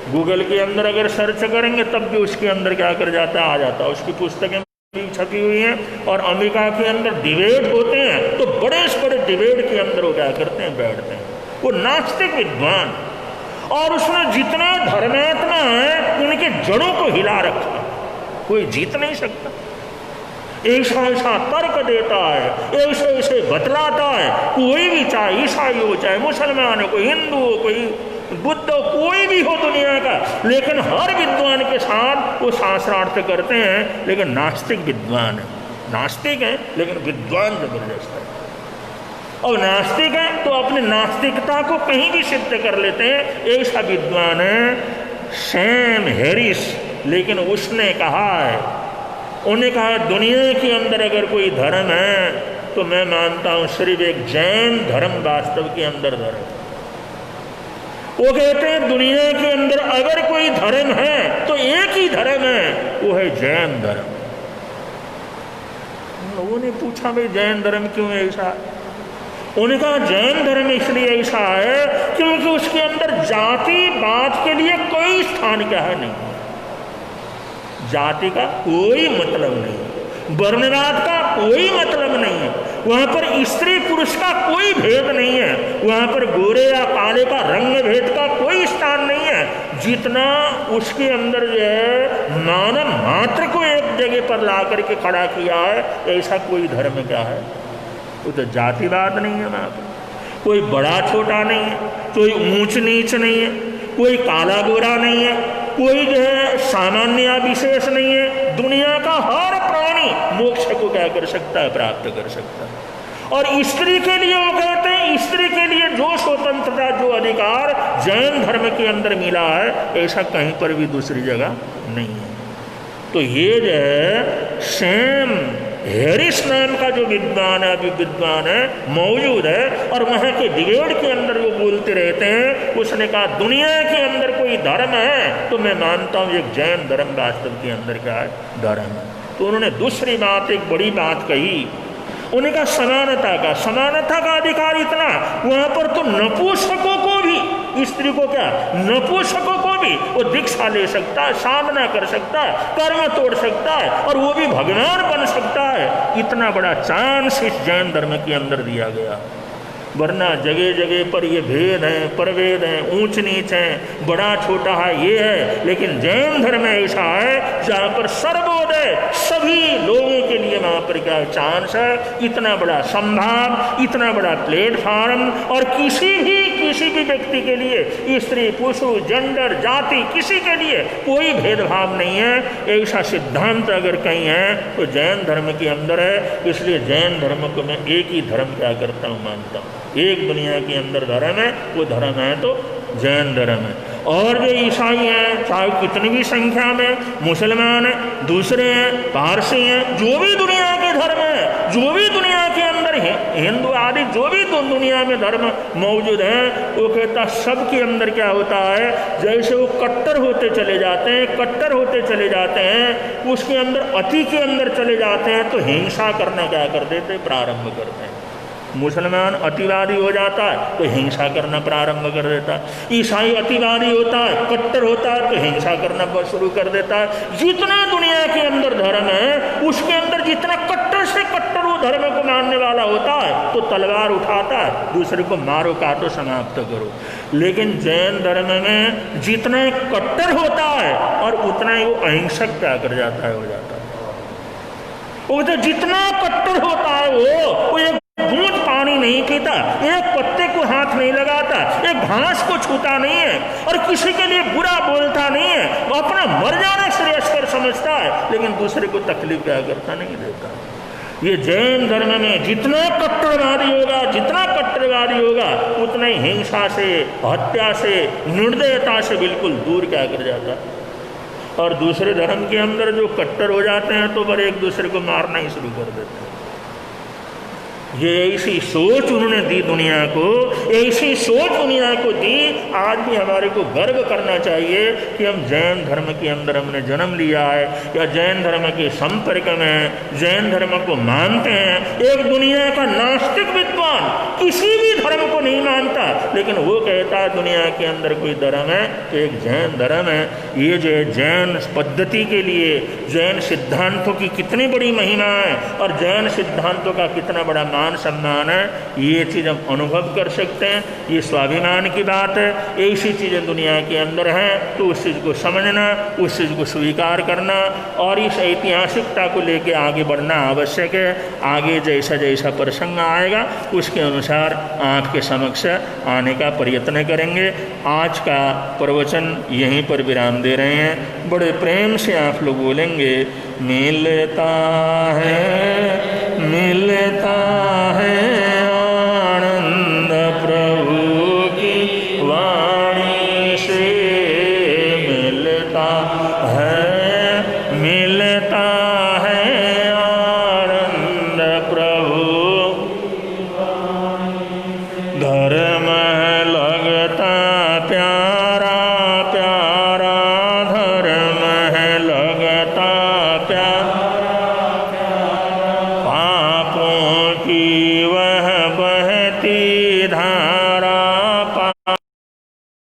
Speaker 3: गूगल के अंदर अगर सर्च करेंगे तब भी उसके अंदर क्या कर जाता है, आ जाता है। उसकी पुस्तकें भी छपी हुई हैं और अमेरिका के अंदर डिबेट होते हैं, तो बड़े से बड़े डिबेट के अंदर वो क्या करते हैं, बैठते हैं। वो नास्तिक विद्वान, और उसने जितने धर्मात्मा हैं उनके जड़ों को हिला रखा, कोई जीत नहीं सकता। ऐसा ऐसा तर्क देता है, ऐसे ऐसे बतलाता है, कोई भी, चाहे ईसाई हो, चाहे मुसलमान हो, कोई हिंदू हो, कोई बुद्ध हो, कोई भी हो दुनिया का, लेकिन हर विद्वान के साथ वो शास्त्रार्थ करते हैं। लेकिन नास्तिक विद्वान है, नास्तिक है लेकिन विद्वान जबरदस्त है। और नास्तिक है तो अपनी नास्तिकता को कहीं भी सिद्ध कर लेते हैं। ऐसा विद्वान है सैम हैरिस। लेकिन उसने कहा है, उन्हें कहा दुनिया के अंदर अगर कोई धर्म है तो मैं मानता हूं सिर्फ एक जैन धर्म वास्तव के अंदर धर्म। वो कहते हैं दुनिया के अंदर अगर कोई धर्म है तो एक ही धर्म है, वो है जैन धर्म। लोगों ने पूछा भाई जैन धर्म क्यों ऐसा? उन्होंने कहा जैन धर्म इसलिए ऐसा है क्योंकि उसके अंदर जातिवाद के लिए कोई स्थान क्या है नहीं, जाति का कोई मतलब नहीं, वर्णवाद का कोई मतलब नहीं है, वहां पर स्त्री पुरुष का कोई भेद नहीं है, वहां पर गोरे या काले का रंग भेद का कोई स्थान नहीं है। जितना उसके अंदर जो है मानव मात्र को एक जगह पर ला करके खड़ा किया है, ऐसा कोई धर्म क्या है? वो तो जातिवाद नहीं है। वहां पर कोई बड़ा छोटा नहीं है, कोई ऊंच नीच नहीं है, कोई काला गोरा नहीं है, कोई जो है सामान्य विशेष नहीं है। दुनिया का हर प्राणी मोक्ष को क्या कर सकता है, प्राप्त कर सकता है। और स्त्री के लिए वो कहते हैं, स्त्री के लिए जो स्वतंत्रता, जो अधिकार जैन धर्म के अंदर मिला है, ऐसा कहीं पर भी दूसरी जगह नहीं है। तो ये जो है सैम हैरिस नाम का जो विद्वान है, अभी विद्वान है, मौजूद है, और वहाँ के डिबेट के अंदर वो बोलते रहते हैं। उसने कहा दुनिया के अंदर कोई धर्म है तो मैं मानता हूँ एक जैन धर्म वास्तव के अंदर क्या है, धर्म है। तो उन्होंने दूसरी बात, एक बड़ी बात कही, उन्हें कहा समानता का अधिकार इतना, वहां पर तो नपुंसकों को भी, स्त्री को क्या, नपुंसकों को भी वो दीक्षा ले सकता है, साधना कर सकता है, कर्म तोड़ सकता है, और वो भी भगवान बन सकता है। इतना बड़ा चांस इस जैन धर्म के अंदर दिया गया। वरना जगह जगह पर ये भेद हैं, परभेद हैं, ऊंच नीच हैं, बड़ा छोटा है, ये है। लेकिन जैन धर्म ऐसा है जहाँ पर सर्वोदय सभी लोगों के लिए वहाँ पर क्या चांस है, इतना बड़ा संभाव, इतना बड़ा प्लेटफॉर्म, और किसी भी व्यक्ति के लिए, स्त्री पुरुष जेंडर जाति, किसी के लिए कोई भेदभाव नहीं है। ऐसा सिद्धांत अगर कहीं है तो जैन धर्म के अंदर है। इसलिए जैन धर्म को मैं एक ही धर्म क्या करता हूँ, मानता हूँ। एक दुनिया के अंदर धर्म है, वो धर्म है तो जैन धर्म है। और जो ईसाई हैं, चाहे कितनी भी संख्या में, मुसलमान हैं, दूसरे हैं, पारसी हैं, जो भी दुनिया के धर्म है, जो भी दुनिया के अंदर हिंदू आदि जो भी दुनिया में धर्म मौजूद हैं, वो कहता सबके अंदर क्या होता है, जैसे वो कट्टर होते चले जाते हैं, उसके अंदर अति के अंदर चले जाते हैं तो हिंसा करना क्या कर देते, प्रारंभ करते हैं। मुसलमान अतिवादी हो जाता है तो हिंसा करना प्रारंभ कर देता है, ईसाई अतिवादी होता है, कट्टर होता है तो हिंसा करना शुरू कर देता है। जितना दुनिया के अंदर धर्म है, उसके अंदर जितना कट्टर से कट्टर वो धर्म को मानने वाला होता है तो तलवार उठाता है, दूसरे को मारो काटो समाप्त करो। लेकिन जैन धर्म में जितना कट्टर होता है और उतना ही वो अहिंसक क्या कर जाता है, हो जाता है। वो तो जितना कट्टर होता है वो एक बूंद पानी नहीं पीता, एक पत्ते को हाथ नहीं लगाता, एक घास को छूता नहीं है और किसी के लिए बुरा बोलता नहीं है। वो अपना मर जाना श्रेयस्कर समझता है, लेकिन दूसरे को तकलीफ क्या करता नहीं देता। ये जैन धर्म में जितना कट्टरवादी होगा उतना ही हिंसा से, हत्या से, निर्दयता से बिल्कुल दूर क्या कर जाता। और दूसरे धर्म के अंदर जो कट्टर हो जाते हैं तो बड़े एक दूसरे को मारना ही शुरू कर देते हैं। ये ऐसी सोच उन्होंने दी दुनिया को, ऐसी सोच दुनिया को दी। आज भी हमारे को गर्व करना चाहिए कि हम जैन धर्म के अंदर हमने जन्म लिया है या जैन धर्म के संपर्क में जैन धर्म को मानते हैं। एक दुनिया का नास्तिक विद्वान किसी भी धर्म को नहीं मानता, लेकिन वो कहता है दुनिया के अंदर कोई धर्म है तो एक जैन धर्म है। ये जो जैन पद्धति के लिए जैन सिद्धांतों की कितनी बड़ी महिमा है और जैन सिद्धांतों का कितना बड़ा मान सम्मान है, ये चीज़ हम अनुभव कर सकते हैं। ये स्वाभिमान की बात है। ऐसी चीज़ें दुनिया के अंदर हैं तो उस चीज़ को समझना, उस चीज़ को स्वीकार करना और इस ऐतिहासिकता को लेकर आगे बढ़ना आवश्यक है। आगे जैसा जैसा प्रसंग आएगा उसके अनुसार आपके समक्ष आने का प्रयत्न करेंगे। आज का प्रवचन यहीं पर विराम दे रहे हैं। बड़े प्रेम से आप लोग बोलेंगे, मिलता है आनंद प्रभु की वाणी से, मिलता है आनंद प्रभु धर्म लगता प्यारा प्यारा, धर्म है लगता प्यारा, पापों की वह बहती धारा, पापों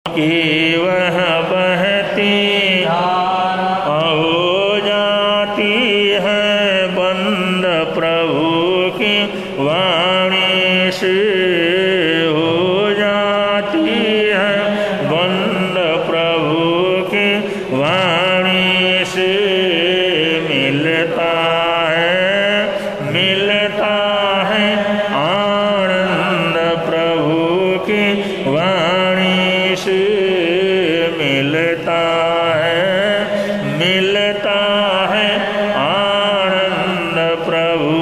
Speaker 3: की वह बहती धारा हो जाती है बंद प्रभु की वाणी से, हो जाती है बंद प्रभु की वाणी से। मिलता है आनंद प्रभु की वाणी से, मिलता है आनंद प्रभु।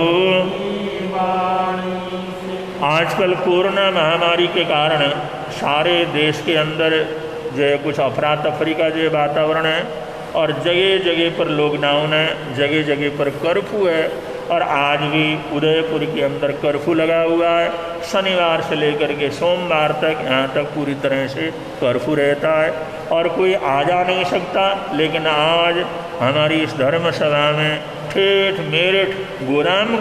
Speaker 3: आजकल कोरोना महामारी के कारण सारे देश के अंदर जो कुछ अफरा तफरी का जो वातावरण है और जगह जगह पर लॉकडाउन है, जगह जगह पर कर्फ्यू है। और आज भी उदयपुर के अंदर कर्फ्यू लगा हुआ है। शनिवार से लेकर के सोमवार तक यहाँ तक पूरी तरह से कर्फ्यू रहता है और कोई आ जा नहीं सकता। लेकिन आज हमारी इस धर्म सभा में ठेठ मेरठ गोराम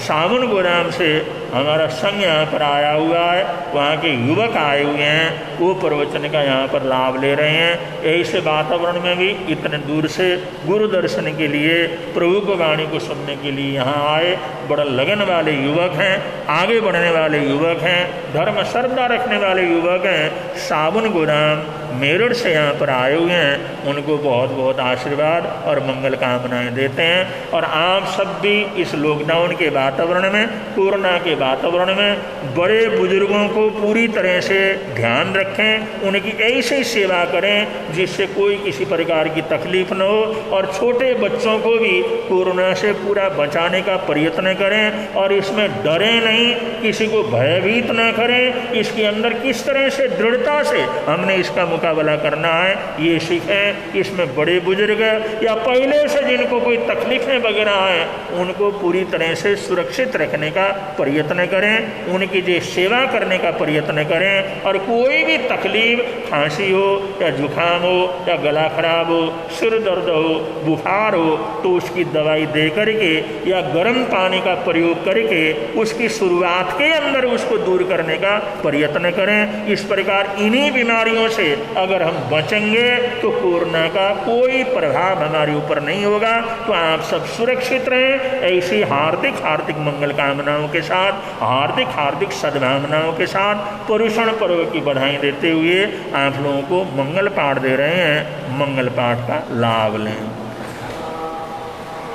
Speaker 3: सावन गोराम से हमारा संघ यहाँ पर आया हुआ है। वहाँ के युवक आए हुए हैं, वो प्रवचन का यहाँ पर लाभ ले रहे हैं। ऐसे वातावरण में भी इतने दूर से गुरु दर्शन के लिए, प्रभु की वाणी को सुनने के लिए यहाँ आए। बड़ा लगन वाले युवक हैं, आगे बढ़ने वाले युवक हैं, धर्म श्रद्धा रखने वाले युवक हैं। सावन गोराम मेरठ से यहाँ पर आए हुए हैं। उनको बहुत बहुत आशीर्वाद और मंगल कामनाएं देते हैं। और आप सब भी इस लॉकडाउन के वातावरण में, कोरोना के वातावरण में बड़े बुजुर्गों को पूरी तरह से ध्यान रखें, उनकी ऐसी सेवा करें जिससे कोई किसी प्रकार की तकलीफ न हो। और छोटे बच्चों को भी कोरोना से पूरा बचाने का प्रयत्न करें और इसमें डरें नहीं, किसी को भयभीत न करें। इसके अंदर किस तरह से दृढ़ता से हमने इसका मुकाबला करना है ये सीखें। इसमें बड़े बुजुर्ग या पहले से जिनको कोई तकलीफें वगैरह हैं उनको पूरी तरह से सुरक्षित रखने का प्रयत्न प्रयत्न करें, उनकी जो सेवा करने का प्रयत्न करें। और कोई भी तकलीफ, खांसी हो या जुकाम हो या गला खराब हो, सिर दर्द हो, बुखार हो, तो उसकी दवाई दे करके या गर्म पानी का प्रयोग करके उसकी शुरुआत के अंदर उसको दूर करने का प्रयत्न करें। इस प्रकार इन्हीं बीमारियों से अगर हम बचेंगे तो कोरोना का कोई प्रभाव हमारे ऊपर नहीं होगा। तो आप सब सुरक्षित रहें। ऐसी हार्दिक हार्दिक मंगल कामनाओं के साथ, हार्दिक हार्दिक सद्भावनाओं के साथ पर्युषण पर्व की बधाई देते हुए आप लोगों को मंगल पाठ दे रहे हैं। मंगल पाठ का लाभ लें।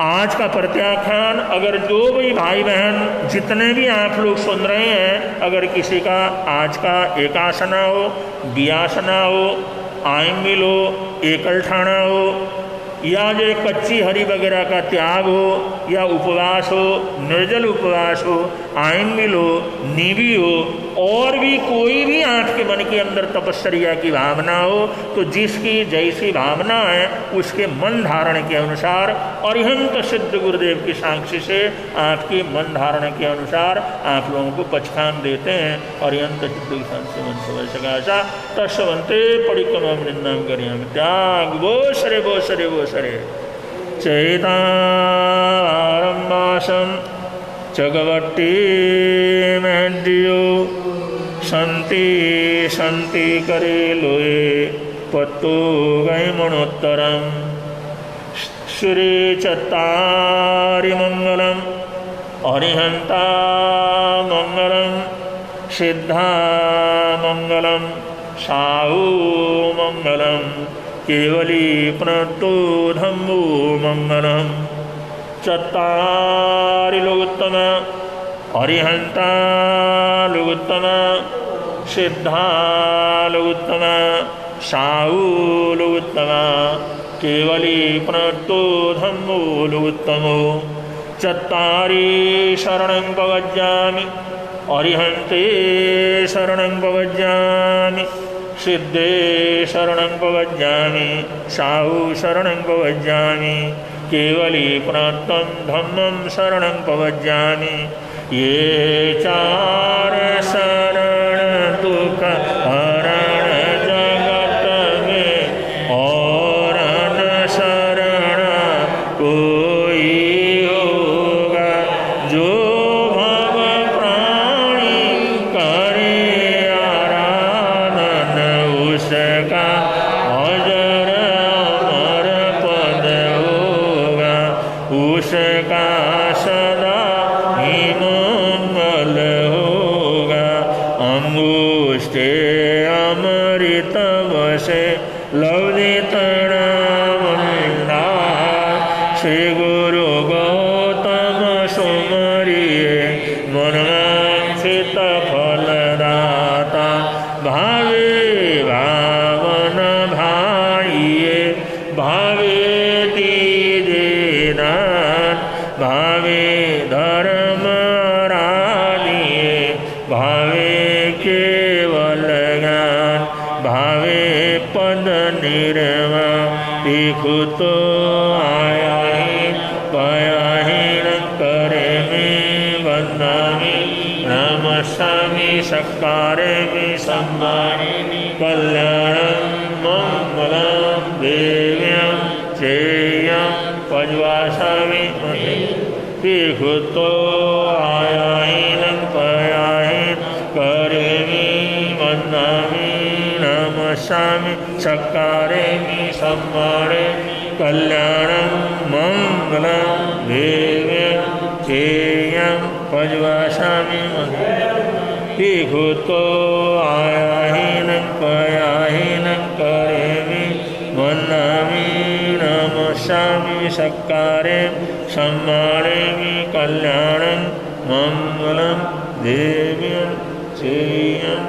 Speaker 3: आज का प्रत्याख्यान, अगर जो भी भाई बहन जितने भी आप लोग सुन रहे हैं, अगर किसी का आज का एकासना हो, बियासना हो, आयंबिल हो, एकल ठाना हो, या जो कच्ची हरी वगैरह का त्याग हो, या उपवास हो, निर्जल उपवास हो, आयंबिल हो, नीवी हो, और भी कोई भी आपके मन के अंदर तपस्या की भावना हो, तो जिसकी जैसी भावना है उसके मन धारण के अनुसार अरिहंत सिद्ध गुरुदेव की साक्षी से आपकी मन धारण के अनुसार आप लोगों को पचखान देते हैं। अरिहंत सिद्ध की साक्षी मन सवैसा तस्वंते परिक्रम निंदम करियम त्याग वो सरे वो सरे वो सरे चैतारम्भासम चगवट्टी मेहदियो संति संति करे लोए पत्तो गई मनोत्तरम श्री चत्तारि मंगलम अरिहंता मंगलम सिद्धा मंगलम साहू मंगलम केवली प्रणतो धम्मो मंगलम चत्तारि लोकोत्तम अरिहंता लोकोत्तम सिद्धा लोकोत्तम साहू लोकोत्तम केवली प्रणतो धम्मो लोकोत्तमो चत्तारि शरणं प्रवज्जामि अरिहन्ते शरणं प्रवज्जामि सिद्धे शरणं प्रवज्जामि साहू शरणं प्रवज्जामि केवली प्रणतं धम्मं शरणं प्रवज्जामि। ये चार शरण दुख हरण जगत में और न शरण कोई होगा। जो भव प्राणी करे आराधन उसका अजर अमर पद होगा। उसका सदा ही मंगल होगा। अंगुष्ठे अमृत वसे लवदित नामंदा श्री गुरु गौतम सुमरिये मनवांछित फलदाता। भावे भावन भाइये भावे दीदेदान भावे धर्म रानिये भावे केवल ज्ञान भावे पद निर्वाण। दिखुतो आया ही पाया ही न करे में बंदामी नमस्सामि सत्कारे में सम्मानिनी कल्याणं मंगलं देव्यं चेयं पज्वासामि दिखुतो आया ही न पाया ही करे में बंदामी नमस्सामि सत्कारे में सम्माने कल्याणं मंगलं देव्यं चेयं पज्वासामि दिखुतो आया ही न पाया ही न करे में वन्दामि नमस्सामि सत्कारे सम्माने कल्याणं मंगलं देव्यं चेयं